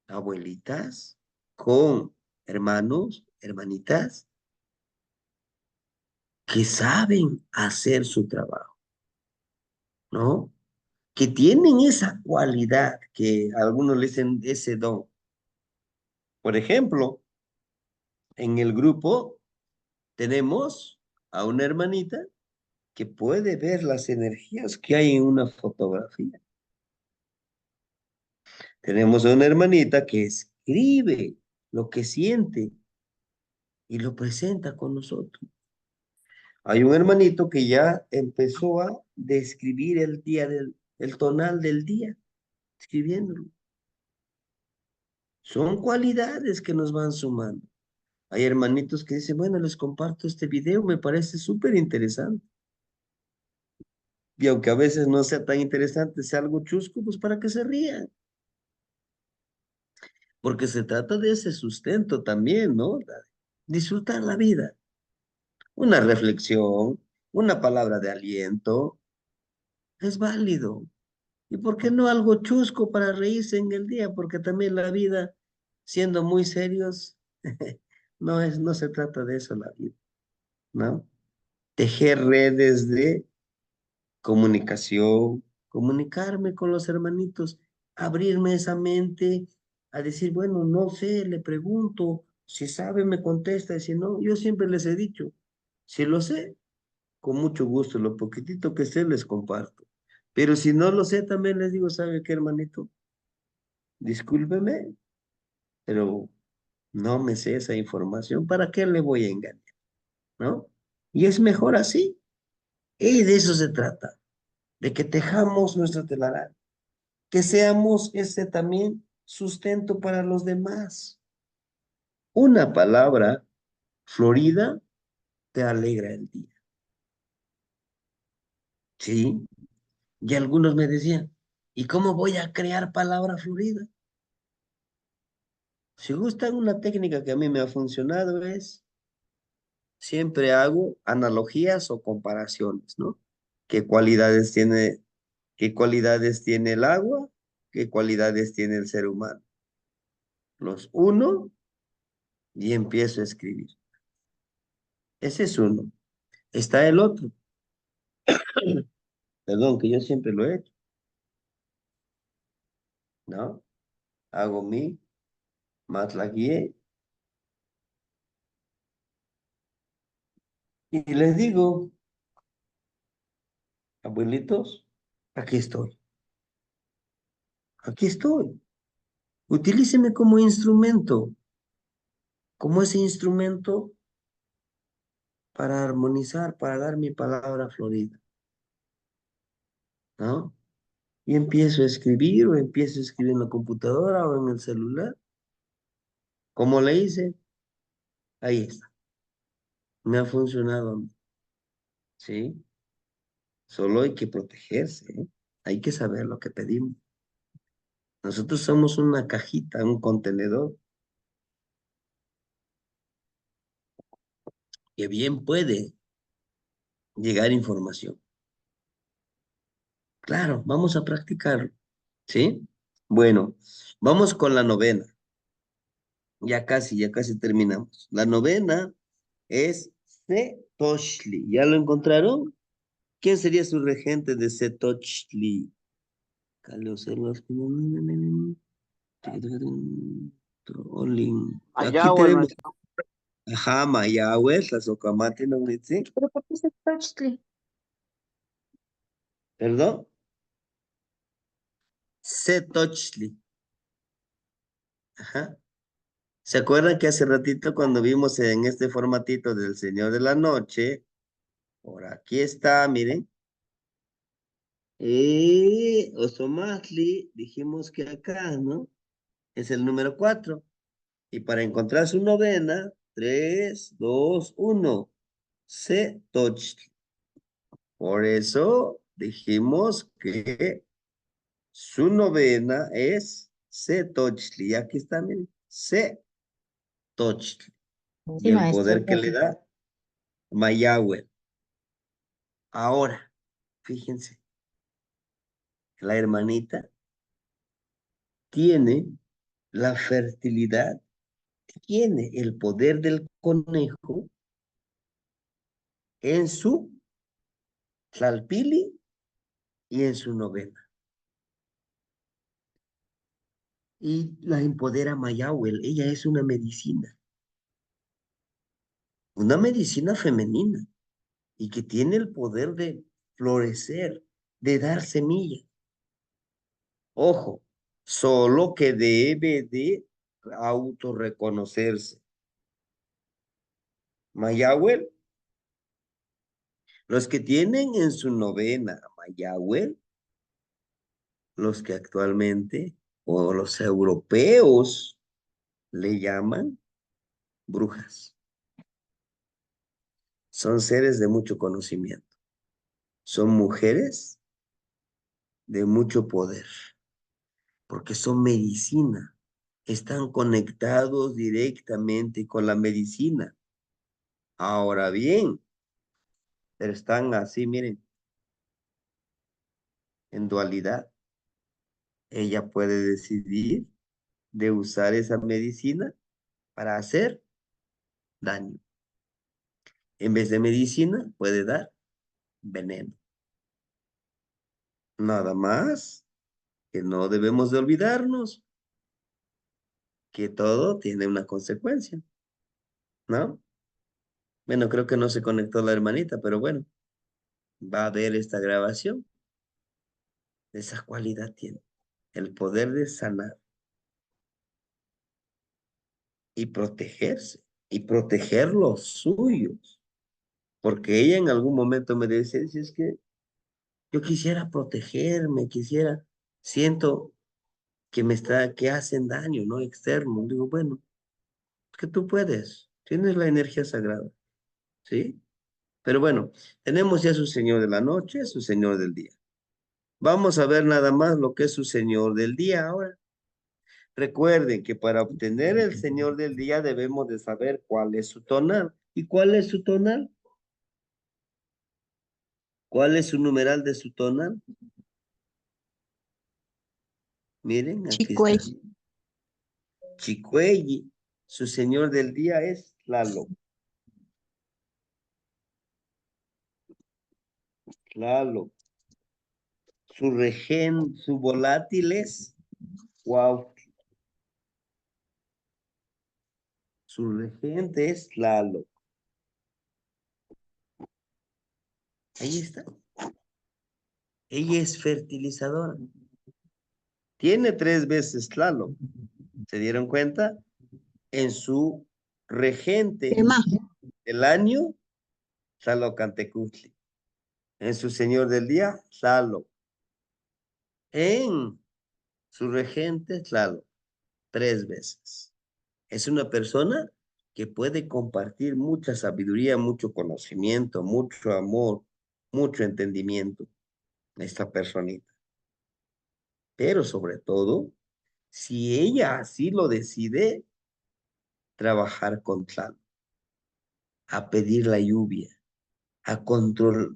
abuelitas, con hermanos, hermanitas, que saben hacer su trabajo, ¿no? Que tienen esa cualidad que algunos le dicen ese don. Por ejemplo, en el grupo tenemos a una hermanita que puede ver las energías que hay en una fotografía. Tenemos a una hermanita que escribe lo que siente y lo presenta con nosotros. Hay un hermanito que ya empezó a describir el tonal del día, escribiéndolo. Son cualidades que nos van sumando. Hay hermanitos que dicen, bueno, les comparto este video, me parece súper interesante. Y aunque a veces no sea tan interesante, sea algo chusco, pues para que se rían. Porque se trata de ese sustento también, ¿no? Disfrutar la vida. Una reflexión, una palabra de aliento, es válido. ¿Y por qué no algo chusco para reírse en el día? Porque también la vida, siendo muy serios, no se trata de eso la vida, ¿no? Tejer redes de comunicación, comunicarme con los hermanitos, abrirme esa mente a decir, bueno, no sé, le pregunto, si sabe me contesta, y si no, yo siempre les he dicho, si lo sé, con mucho gusto, lo poquitito que sé les comparto. Pero si no lo sé, también les digo, ¿sabe qué, hermanito? Discúlpeme, pero no me sé esa información, ¿para qué le voy a engañar? ¿No? Y es mejor así. Y de eso se trata, de que tejamos nuestra telaraña, que seamos ese también sustento para los demás. Una palabra florida te alegra el día. ¿Sí? Y algunos me decían, ¿y cómo voy a crear palabra florida? Si gustan, una técnica que a mí me ha funcionado es, siempre hago analogías o comparaciones, ¿no? ¿Qué cualidades tiene, qué cualidades tiene el agua? ¿Qué cualidades tiene el ser humano? los uno y empiezo a escribir. Ese es uno. Está el otro. Perdón, que yo siempre lo he hecho, ¿no? Hago mi, más la guié. Y les digo, abuelitos, aquí estoy. Aquí estoy. Utilíceme como instrumento. Como ese instrumento para armonizar, para dar mi palabra florida, ¿no? Y empiezo a escribir o empiezo a escribir en la computadora o en el celular. Como le hice, ahí está. Me ha funcionado a mí, ¿sí? Solo hay que protegerse, ¿eh? Hay que saber lo que pedimos. Nosotros somos una cajita, un contenedor, que bien puede llegar información. Claro, vamos a practicarlo, ¿sí? Bueno, vamos con la novena. Ya casi terminamos. La novena es Setoshli. ¿Ya lo encontraron? ¿Quién sería su regente de Setoshli? Aquí Mayagüe, tenemos, maestro. ajá, Mayagüe, Tlazocamati, ¿no? ¿Sí? ¿Pero por qué se Xochitl? ¿Perdón? Setochli. Ajá. ¿Se acuerdan que hace ratito cuando vimos en este formatito del Señor de la Noche? Por aquí está, miren. Osomatli, dijimos que acá, ¿no? Es el número 4. Y para encontrar su novena, 3, 2, 1. Setochli. Por eso dijimos que su novena es Setochli. Y aquí está, miren. Setochli. Y Sí, el maestro, poder que le da Mayagüe. Ahora, fíjense, la hermanita tiene la fertilidad, tiene el poder del conejo en su tlalpili y en su novena. Y la empodera Mayagüe. Ella es una medicina femenina, y que tiene el poder de florecer, de dar semillas. Ojo, solo que debe de autorreconocerse. Mayagüe, los que tienen en su novena a Mayagüe, los que actualmente, o los europeos, le llaman brujas. Son seres de mucho conocimiento. Son mujeres de mucho poder, porque son medicina. Están conectados directamente con la medicina. Ahora bien, pero están así, miren, en dualidad. Ella puede decidir de usar esa medicina para hacer daño. En vez de medicina, puede dar veneno. Nada más que no debemos de olvidarnos que todo tiene una consecuencia, ¿no? Bueno, creo que no se conectó la hermanita, pero bueno, va a ver esta grabación. Esa cualidad tiene el poder de sanar y protegerse y proteger los suyos. Porque ella en algún momento me dice, si es que yo quisiera protegerme, siento que hacen daño, ¿no? Externo. Digo, bueno, que tú puedes, tienes la energía sagrada, ¿sí? Pero bueno, tenemos ya su Señor de la noche, su Señor del día. Vamos a ver nada más lo que es su Señor del día ahora. Recuerden que para obtener el Señor del día debemos de saber cuál es su tonal. ¿Y cuál es su tonal? ¿Cuál es su numeral de su tonal? Miren, aquí está. Chicuey. Chicuelli, su señor del día es Tlaloc. Tlaloc. Su volátil es Cuautla. Su regente es Tlaloc. Ahí está. Ella es fertilizadora. Tiene 3 veces Tlaloc. ¿Se dieron cuenta? En su regente Tema. del año, Tlaloc Antecutli. En su señor del día, Tlaloc. En su regente, Tlaloc. 3 veces. Es una persona que puede compartir mucha sabiduría, mucho conocimiento, mucho amor, mucho entendimiento. Esta personita. Pero sobre todo, si ella así lo decide, trabajar con Tlaloc, a pedir la lluvia, a controlar.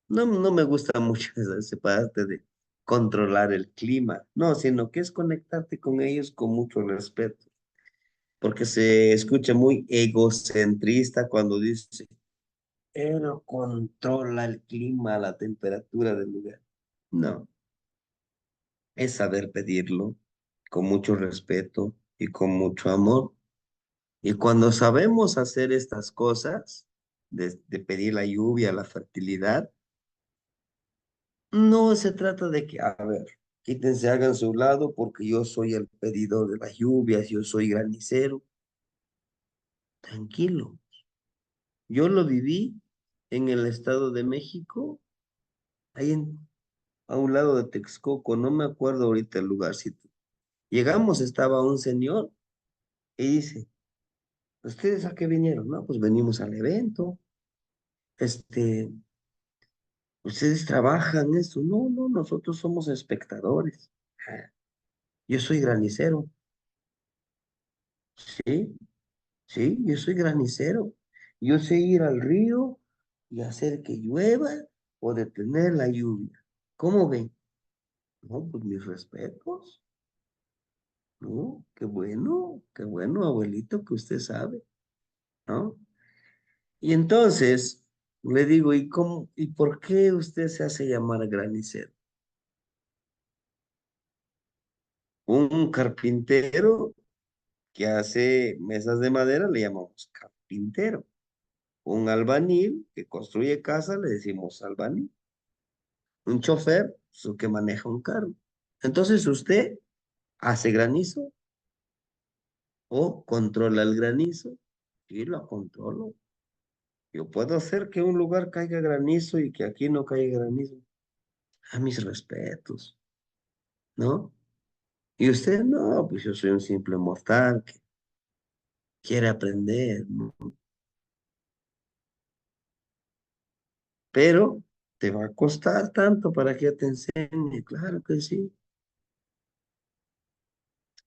No me gusta mucho esa parte de controlar el clima, no, sino que es conectarte con ellos con mucho respeto, porque se escucha muy egocentrista cuando dice, pero controla el clima, la temperatura del lugar. No, es saber pedirlo con mucho respeto y con mucho amor. Y cuando sabemos hacer estas cosas, de pedir la lluvia, la fertilidad, no se trata de que, a ver, quítense, hagan su lado porque yo soy el pedidor de las lluvias, yo soy granicero. Tranquilo. Yo lo viví en el Estado de México, ahí a un lado de Texcoco, no me acuerdo ahorita el lugarcito. Llegamos, estaba un señor y dice, ¿ustedes a qué vinieron? No, pues venimos al evento. Este, ¿ustedes trabajan esto? No, nosotros somos espectadores. "Ah, yo soy granicero, ¿sí? Sí, yo soy granicero. Yo sé ir al río y hacer que llueva o detener la lluvia. ¿Cómo ven? No, pues mis respetos. No, qué bueno, abuelito, que usted sabe, ¿no? Y entonces le digo, ¿y cómo, y por qué usted se hace llamar granicero? Un carpintero que hace mesas de madera le llamamos carpintero. Un albañil que construye casa le decimos albañil. Un chofer, pues, el que maneja un carro. Entonces usted hace granizo o controla el granizo. Sí, lo controlo. Yo puedo hacer que un lugar caiga granizo y que aquí no caiga granizo. A mis respetos, ¿no? Y usted, no, pues yo soy un simple mortal que quiere aprender, ¿no? Pero te va a costar tanto para que yo te enseñe, claro que sí.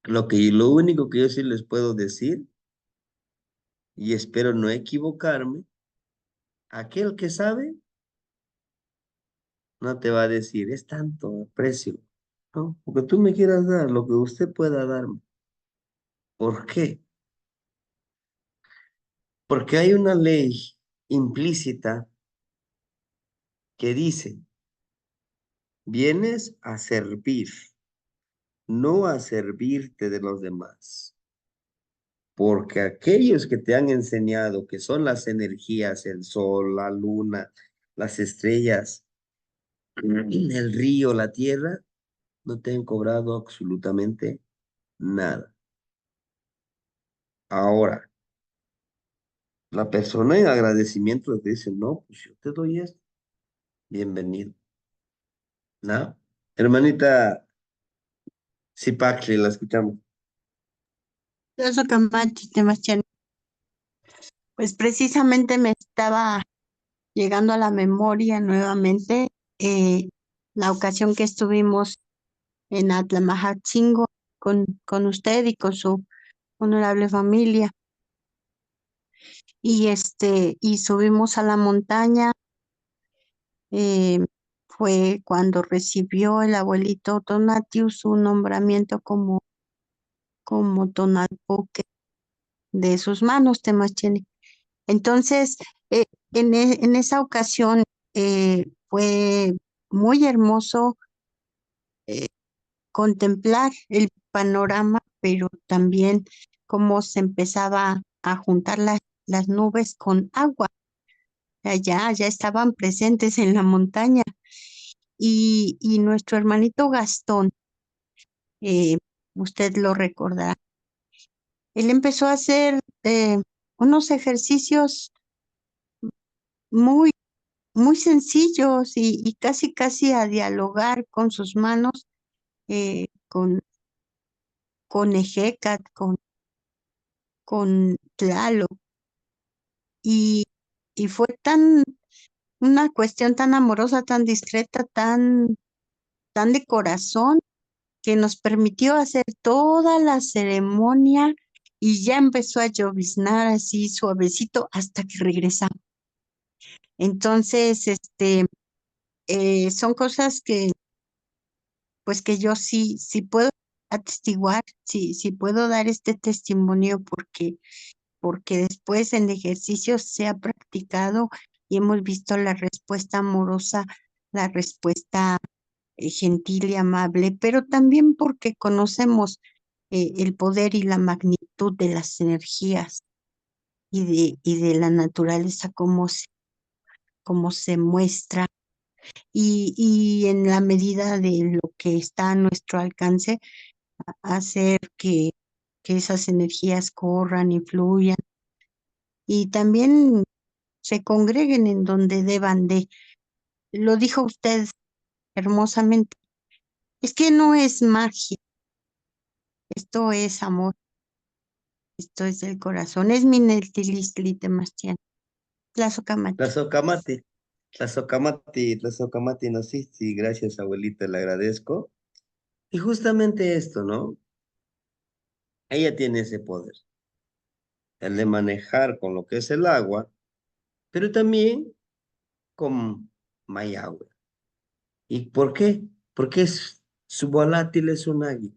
Lo único que yo sí les puedo decir, y espero no equivocarme, aquel que sabe no te va a decir, es tanto precio, ¿no? Porque tú me quieras dar lo que usted pueda darme. ¿Por qué? Porque hay una ley implícita que dice, vienes a servir, no a servirte de los demás. Porque aquellos que te han enseñado que son las energías, el sol, la luna, las estrellas, el río, la tierra, no te han cobrado absolutamente nada. Ahora, la persona en agradecimiento te dice, no, pues yo te doy esto, bienvenido. ¿No? Hermanita Zipacli, la escuchamos. Eso Camacho, Sebastián. Pues precisamente me estaba llegando a la memoria nuevamente la ocasión que estuvimos en Atlamajatzingo con usted y con su honorable familia. Y subimos a la montaña. Fue cuando recibió el abuelito Donatius su nombramiento como como tonalpoque de sus manos, Temacheni. Entonces, en esa ocasión fue muy hermoso contemplar el panorama, pero también cómo se empezaba a juntar las nubes con agua. Ya estaban presentes en la montaña. Y nuestro hermanito Gastón, eh, usted lo recordará, él empezó a hacer unos ejercicios muy, muy sencillos y casi a dialogar con sus manos, con Ejecat, con Tlaloc, y, y fue una cuestión tan amorosa, tan discreta, tan de corazón, que nos permitió hacer toda la ceremonia y ya empezó a lloviznar así suavecito hasta que regresamos. Entonces, son cosas que, pues que yo sí puedo atestiguar, sí puedo dar este testimonio porque después en ejercicios se ha practicado y hemos visto la respuesta amorosa, la respuesta gentil y amable, pero también porque conocemos el poder y la magnitud de las energías y de la naturaleza, cómo se muestra, y en la medida de lo que está a nuestro alcance, hacer que esas energías corran y fluyan y también se congreguen en donde deban de. Lo dijo usted hermosamente. Es que no es magia, esto es amor, esto es del corazón. Es Mineltilistli Temastian. Tlazocamati. Tlazocamati, no, sí, sí, gracias, abuelita, le agradezco. Y justamente esto, ¿no? Ella tiene ese poder, el de manejar con lo que es el agua, pero también con Mayagüe. ¿Y por qué? Porque su volátil es un águila.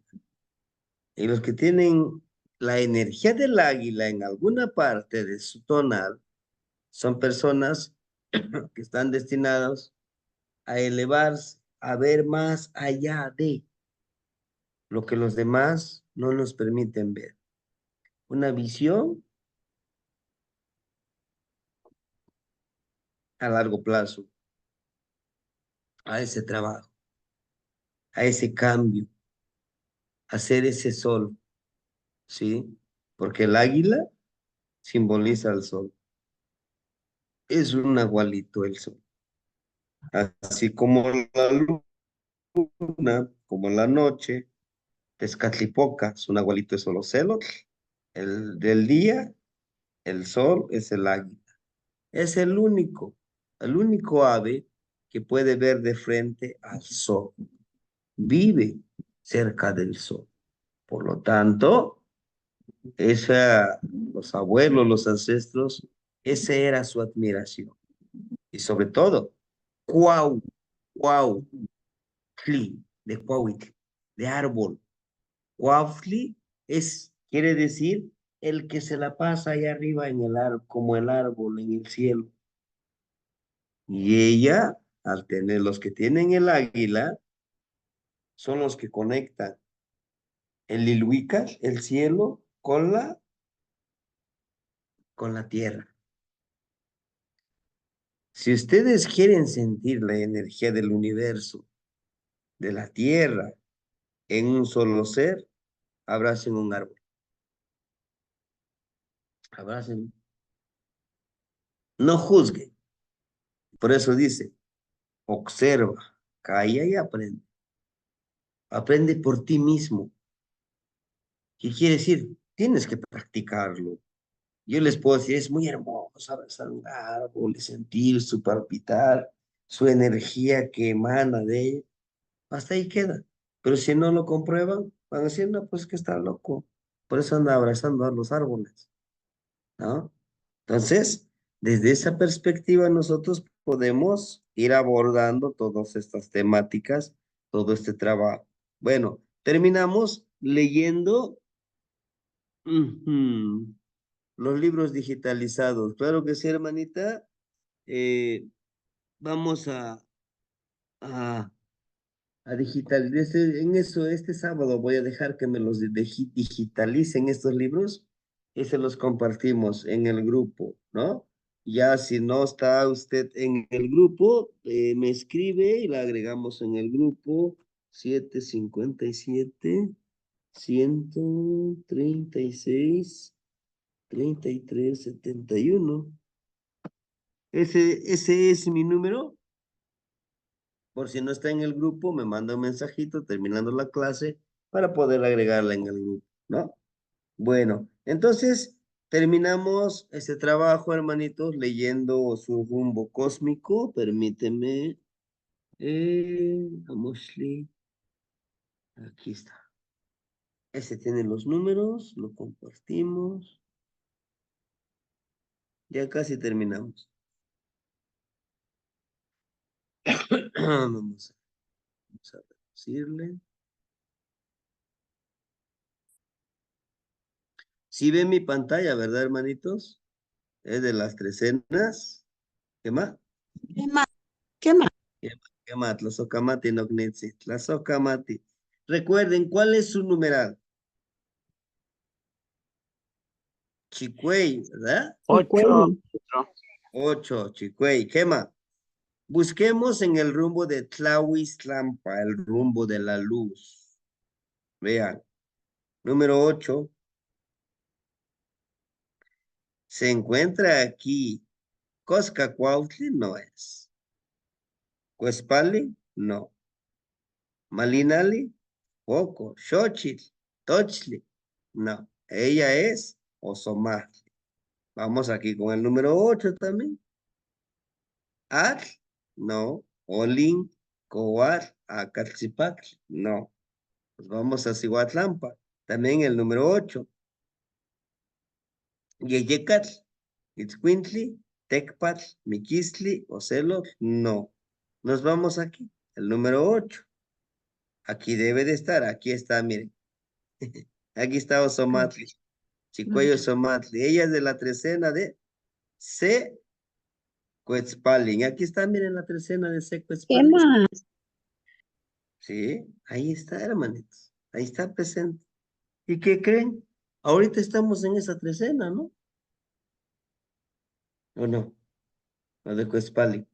Y los que tienen la energía del águila en alguna parte de su tonal son personas que están destinados a elevarse, a ver más allá de lo que los demás no nos permiten ver. Una visión a largo plazo, a ese trabajo, a ese cambio, a hacer ese sol, ¿sí? Porque el águila simboliza al sol. Es un agualito el sol. Así como la luna, como la noche, Tezcatlipoca es un agualito de Solocelo. El del día, el sol es el águila. Es el único ave que puede ver de frente al sol. Vive cerca del sol. Por lo tanto, los abuelos, los ancestros, esa era su admiración. Y sobre todo, cuau, cuau, de cuauitl, de árbol. Cuautli quiere decir el que se la pasa allá arriba en el árbol, como el árbol en el cielo. Y ella, al tener los que tienen el águila, son los que conectan el Ilhuica, el cielo, con la tierra. Si ustedes quieren sentir la energía del universo, de la tierra, en un solo ser, abracen un árbol. Abracen. No juzguen. Por eso dice, observa, calla y aprende. Aprende por ti mismo. ¿Qué quiere decir? Tienes que practicarlo. Yo les puedo decir, es muy hermoso abrazar un árbol y sentir su palpitar, su energía que emana de ella. Hasta ahí queda. Pero si no lo comprueban, van a decir, no, pues que está loco. Por eso anda abrazando a los árboles, ¿no? Entonces, desde esa perspectiva nosotros podemos ir abordando todas estas temáticas, todo este trabajo. Bueno, terminamos leyendo Ujú. Los libros digitalizados. Claro que sí, hermanita. Eh, vamos a, a digital. En eso, este sábado voy a dejar que me los digitalicen estos libros y se los compartimos en el grupo, ¿no? Ya si no está usted en el grupo, me escribe y la agregamos en el grupo 757 136 3371. Ese es mi número. Por si no está en el grupo, me manda un mensajito terminando la clase para poder agregarla en el grupo, ¿no? Bueno, entonces terminamos este trabajo, hermanitos, leyendo su rumbo cósmico. Permíteme. Vamos, aquí está. Ese tiene los números, lo compartimos. Ya casi terminamos. Vamos a decirle. Sí ven mi pantalla, ¿verdad, hermanitos? Es de las trecenas. ¿Qué más? ¿Qué más? ¿Qué más? ¿Qué más? Tlazocamati, Nognitzi. Tlazocamati. Recuerden, ¿cuál es su numeral? Chicuey, ¿verdad? Ocho. 8, Chicuey. ¿Qué más? Busquemos en el rumbo de Tlahuiztlampa, el rumbo de la luz. Vean, número 8. Se encuentra aquí. Coscacuautli no es. Cuespali, no. Malinali, poco. Xochitl, Tochli, no. Ella es Ozomatli. Vamos aquí con el número 8 también. Atl, no. Olin, Coat, Acatzipactli, no. Pues vamos a Cihuatlampa. También el número 8. Yeyecatl, Itzcuintli, Tecpatl, Miquistli, Ocelot, no. Nos vamos aquí. El número 8. Aquí debe de estar. Aquí está, miren. Aquí está Osomatli. Chicuello Osomatli. Ella es de la trecena de C. Cuetzpalin. Aquí está, miren la trecena de C. ¿Qué Cuetzpalin. más? Sí, ahí está, hermanitos. Ahí está presente. ¿Y qué creen? Ahorita estamos en esa trecena, ¿no? ¿O no? La de Cuetzpalin.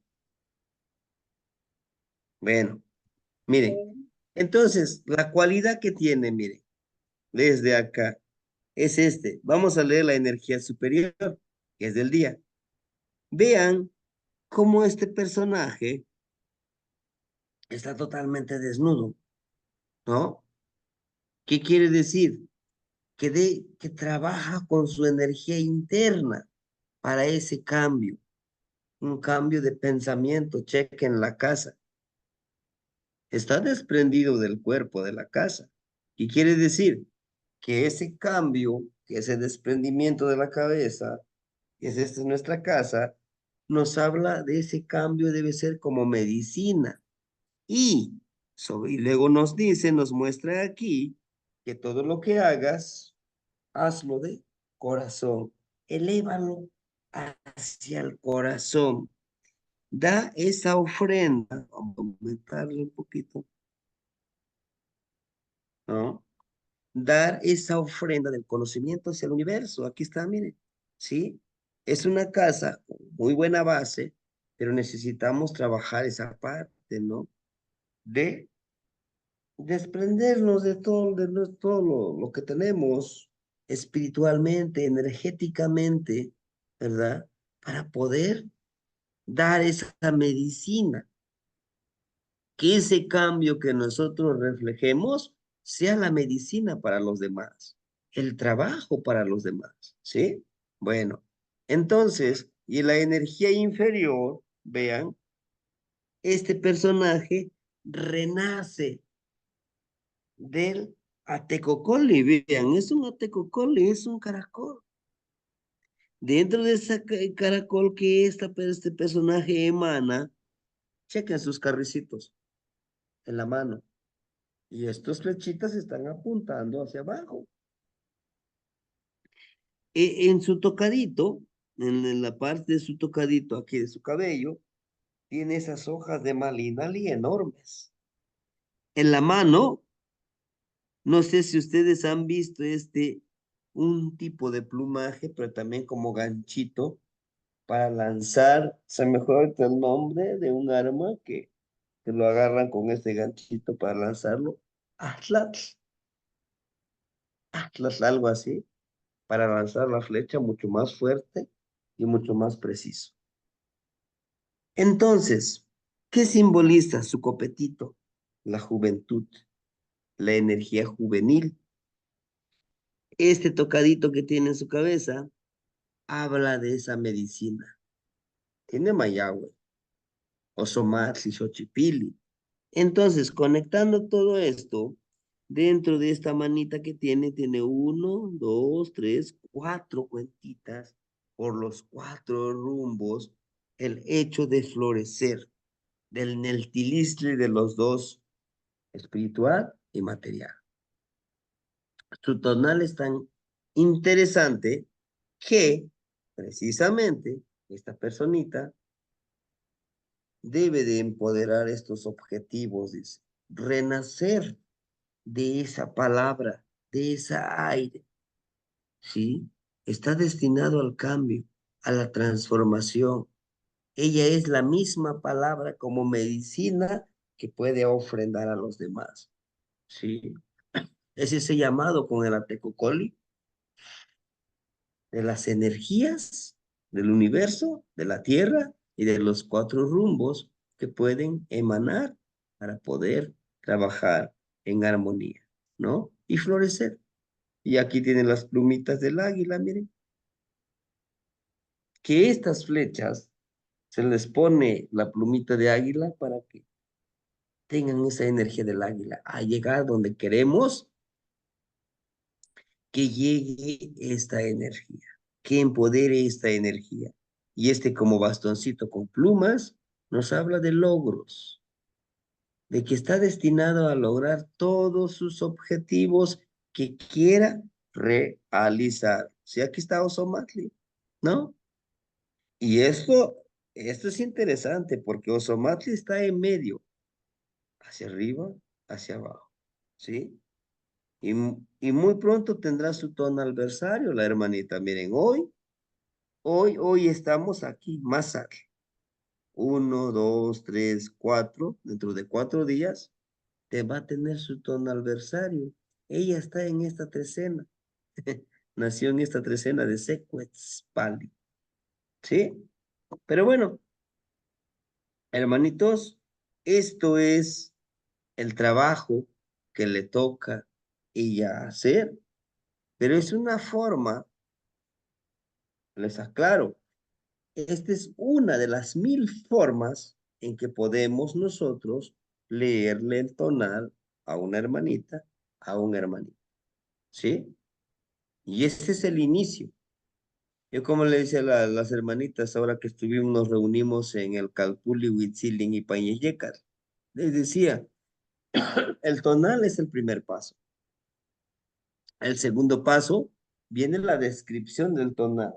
Bueno, miren. Entonces, la cualidad que tiene, miren, desde acá, es este. Vamos a leer la energía superior, que es del día. Vean cómo este personaje está totalmente desnudo, ¿no? ¿Qué quiere decir? Que trabaja con su energía interna para ese cambio, un cambio de pensamiento, cheque en la casa. Está desprendido del cuerpo de la casa. ¿Qué quiere decir? Que ese cambio, que ese desprendimiento de la cabeza, que es esta es nuestra casa, nos habla de ese cambio debe ser como medicina. Y luego nos dice, nos muestra aquí que todo lo que hagas, hazlo de corazón. Elévalo hacia el corazón. Da esa ofrenda. Vamos a aumentarle un poquito, ¿no? Dar esa ofrenda del conocimiento hacia el universo. Aquí está, miren. ¿Sí? Es una casa con muy buena base, pero necesitamos trabajar esa parte, ¿no? De desprendernos de todo lo que tenemos espiritualmente, energéticamente, ¿verdad? Para poder dar esa medicina, que ese cambio que nosotros reflejemos sea la medicina para los demás, el trabajo para los demás, ¿sí? Bueno, entonces, y la energía inferior, vean, este personaje renace del atecocoli, vean, es un atecocoli, es un caracol. Dentro de ese caracol que este personaje emana, chequen sus carricitos en la mano. Y estos flechitas están apuntando hacia abajo. En su tocadito, en la parte de su tocadito aquí de su cabello, tiene esas hojas de malinali enormes. En la mano, no sé si ustedes han visto un tipo de plumaje, pero también como ganchito para lanzar, se me fue ahorita el nombre de un arma que lo agarran con este ganchito para lanzarlo. Atlas, Atlas, algo así, para lanzar la flecha mucho más fuerte y mucho más preciso. Entonces, ¿qué simboliza su copetito? La juventud, la energía juvenil. Este tocadito que tiene en su cabeza habla de esa medicina. Tiene mayagüe, osomatli, xochipili. Entonces, conectando todo esto, dentro de esta manita que tiene uno, dos, tres, cuatro cuentitas por los cuatro rumbos, el hecho de florecer del neltilistle de los dos, espiritual y material. Su tonal es tan interesante que precisamente esta personita debe de empoderar estos objetivos, dice, renacer de esa palabra, de esa aire, ¿sí? Está destinado al cambio, a la transformación. Ella es la misma palabra como medicina que puede ofrendar a los demás, ¿sí? Es ese llamado con el Atecocoli de las energías del universo, de la Tierra y de los cuatro rumbos que pueden emanar para poder trabajar en armonía, ¿no? Y florecer. Y aquí tienen las plumitas del águila, miren. Que estas flechas se les pone la plumita de águila para que tengan esa energía del águila a llegar donde queremos que llegue esta energía, que empodere esta energía. Y como bastoncito con plumas nos habla de logros, de que está destinado a lograr todos sus objetivos que quiera realizar. Sí, aquí está Osomatli, ¿no? Y esto es interesante porque Osomatli está en medio, hacia arriba, hacia abajo, ¿sí? Y muy pronto tendrá su tono adversario, la hermanita. Miren, hoy estamos aquí, más aquí. 1, 2, 3, 4. Dentro de 4 días te va a tener su tono adversario. Ella está en esta trecena. Nació en esta trecena de Sequetzpali. ¿Sí? Pero bueno, hermanitos, esto es el trabajo que le toca ella hacer, pero es una forma, les aclaro, esta es una de las 1000 formas en que podemos nosotros leerle el tonal a una hermanita, a un hermanito, ¿sí? Y este es el inicio. Yo como le decía a las hermanitas, ahora que estuvimos, nos reunimos en el Calpuli, Huitzilin y Pañeyecar, les decía, el tonal es el primer paso. El segundo paso viene la descripción del tonal.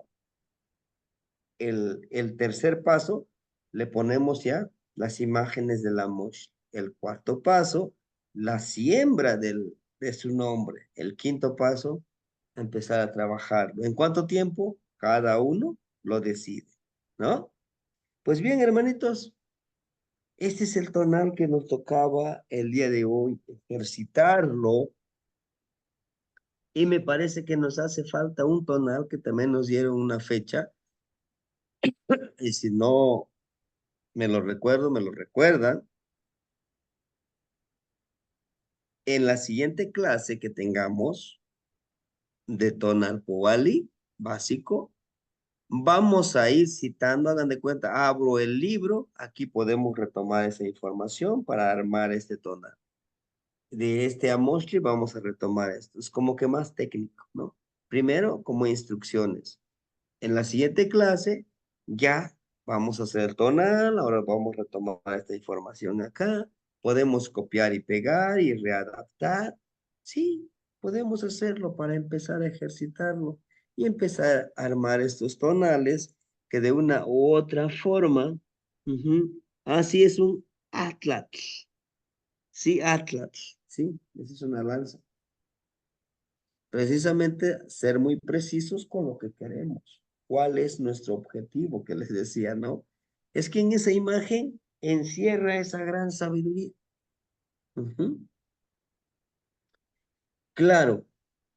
El tercer paso le ponemos ya las imágenes de la Mosh. El cuarto paso, la siembra de su nombre. El quinto paso, empezar a trabajarlo. ¿En cuánto tiempo? Cada uno lo decide, ¿no? Pues bien, hermanitos, este es el tonal que nos tocaba el día de hoy, ejercitarlo. Y me parece que nos hace falta un tonal que también nos dieron una fecha. Y si no me lo recuerdo, me lo recuerdan. En la siguiente clase que tengamos de tonal Powali básico, vamos a ir citando, hagan de cuenta, abro el libro, aquí podemos retomar esa información para armar este tonal. De este Amoshli vamos a retomar esto. Es como que más técnico, ¿no? Primero, como instrucciones. En la siguiente clase, ya vamos a hacer tonal, ahora vamos a retomar esta información acá. Podemos copiar y pegar y readaptar. Sí, podemos hacerlo para empezar a ejercitarlo. y empezar a armar estos tonales que de una u otra forma, así es un atlas. Sí, atlas, ¿sí? Esa es una lanza. Precisamente ser muy precisos con lo que queremos. ¿Cuál es nuestro objetivo? Que les decía, ¿no? Es que en esa imagen encierra esa gran sabiduría. Ujú. Claro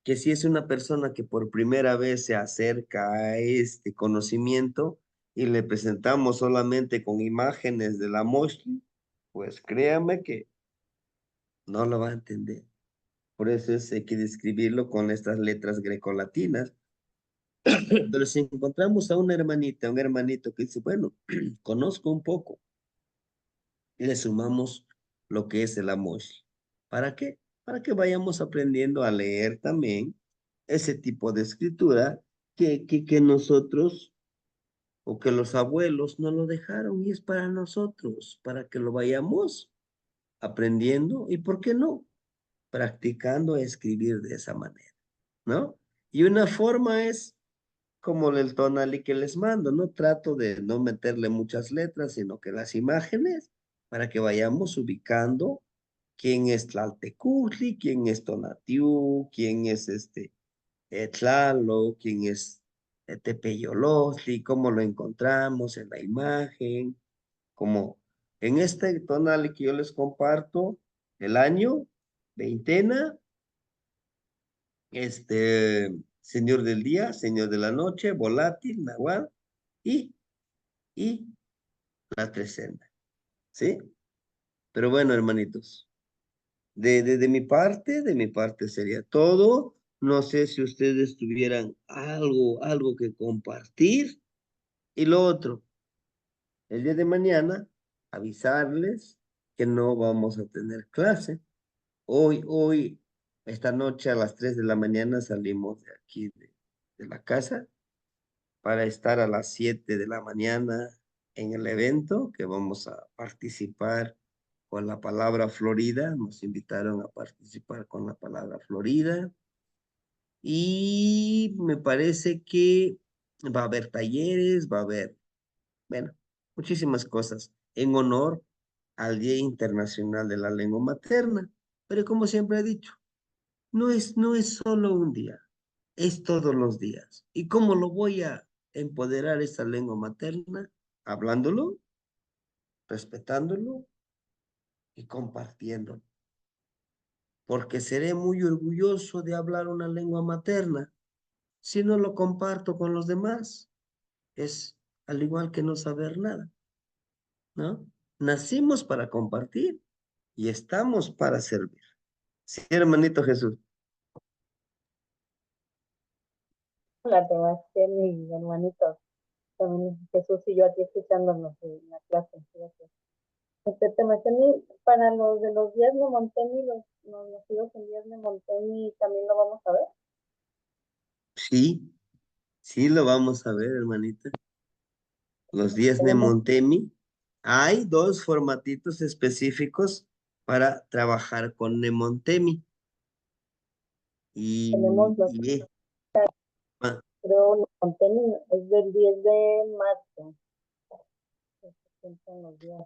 que si es una persona que por primera vez se acerca a este conocimiento y le presentamos solamente con imágenes de la Moshli, pues créame que no lo va a entender. Por eso hay que describirlo con estas letras grecolatinas. Pero si encontramos a una hermanita, un hermanito que dice, bueno, conozco un poco, y le sumamos lo que es el Amosh. ¿Para qué? Para que vayamos aprendiendo a leer también ese tipo de escritura que nosotros o que los abuelos no lo dejaron y es para nosotros, para que lo vayamos aprendiendo y, ¿por qué no? Practicando a escribir de esa manera, ¿no? Y una forma es como el tonali que les mando, ¿no? Trato de no meterle muchas letras, sino que las imágenes, para que vayamos ubicando quién es Tlaltecutli, quién es Tonatiuh, quién es Tlaloc, quién es Tepeyolotli, cómo lo encontramos en la imagen, como en este tonali que yo les comparto, el año, veintena, señor del día, señor de la noche, volátil, nahual, y, y la trecena, ¿sí? Pero bueno, hermanitos, de mi parte sería todo. No sé si ustedes tuvieran algo que compartir. Y lo otro, el día de mañana, avisarles que no vamos a tener clase. Hoy, esta noche a las 3 de la mañana salimos de aquí, de la casa, para estar a las 7 de la mañana en el evento que vamos a participar con la palabra Florida. Nos invitaron a participar con la palabra Florida. Y me parece que va a haber talleres, va a haber, bueno, muchísimas cosas en honor al Día Internacional de la Lengua Materna. Pero como siempre he dicho, no es solo un día, es todos los días. ¿Y cómo lo voy a empoderar esa lengua materna? Hablándolo, respetándolo y compartiéndolo. Porque seré muy orgulloso de hablar una lengua materna si no lo comparto con los demás. Es al igual que no saber nada, ¿no? Nacimos para compartir y estamos para servir. Sí, hermanito Jesús. La Sebastián y hermanitos, también Jesús y yo aquí escuchándonos en la clase. Gracias. Temaceni, para los de los días de Montemi, los nacidos en días de Montemi, ¿también lo vamos a ver? Sí, sí lo vamos a ver, hermanita. Los días Tenemos, Nemontemi. Hay dos formatitos específicos para trabajar con Nemontemi. tenemos los, Ah, creo, Montemi es del 10 de marzo. Los días.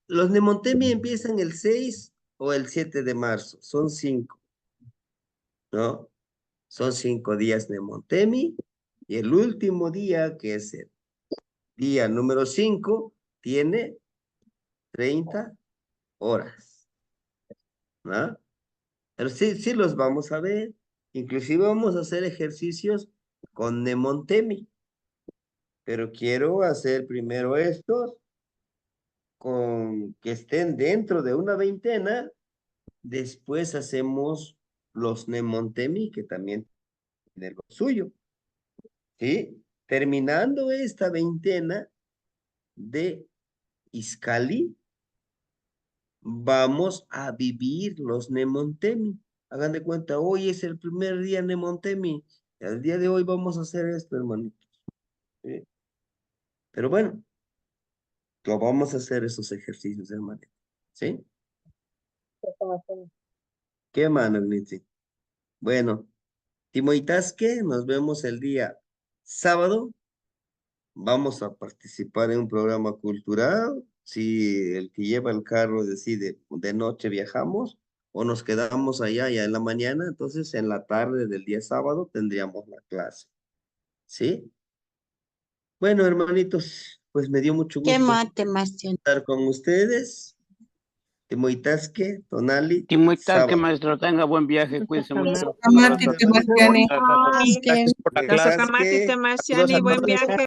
los Nemontemi empiezan el 6 o el 7 de marzo. Son 5, ¿no? Son 5 días Nemontemi. Y el último día, que es el día número 5, tiene 30 horas, ¿no? Pero sí, sí los vamos a ver. Inclusive vamos a hacer ejercicios con Nemontemi. Pero quiero hacer primero estos con que estén dentro de una veintena. Después hacemos los Nemontemi, que también tienen lo suyo. ¿Sí? Terminando esta veintena de Iscali, vamos a vivir los Nemontemi. Hagan de cuenta, hoy es el primer día Nemontemi. El día de hoy vamos a hacer esto, hermanitos. ¿Sí? Pero bueno, lo vamos a hacer esos ejercicios, hermanitos. ¿Sí? Temaceni. ¿Qué mano, Nitsi? Bueno, Timoitasque, nos vemos el día sábado. Vamos a participar en un programa cultural. Si el que lleva el carro decide de noche viajamos o nos quedamos allá ya en la mañana, entonces en la tarde del día sábado tendríamos la clase. ¿Sí? Bueno, hermanitos, pues me dio mucho Qué gusto mate, Bastián. estar con ustedes. Timoitasque, Tonali, Timoitasque, sábado. maestro, tenga buen viaje, cuídense mucho. Amate, Sebastián. Gracias por la clase. Gracias, Amate, Sebastián, y buen viaje.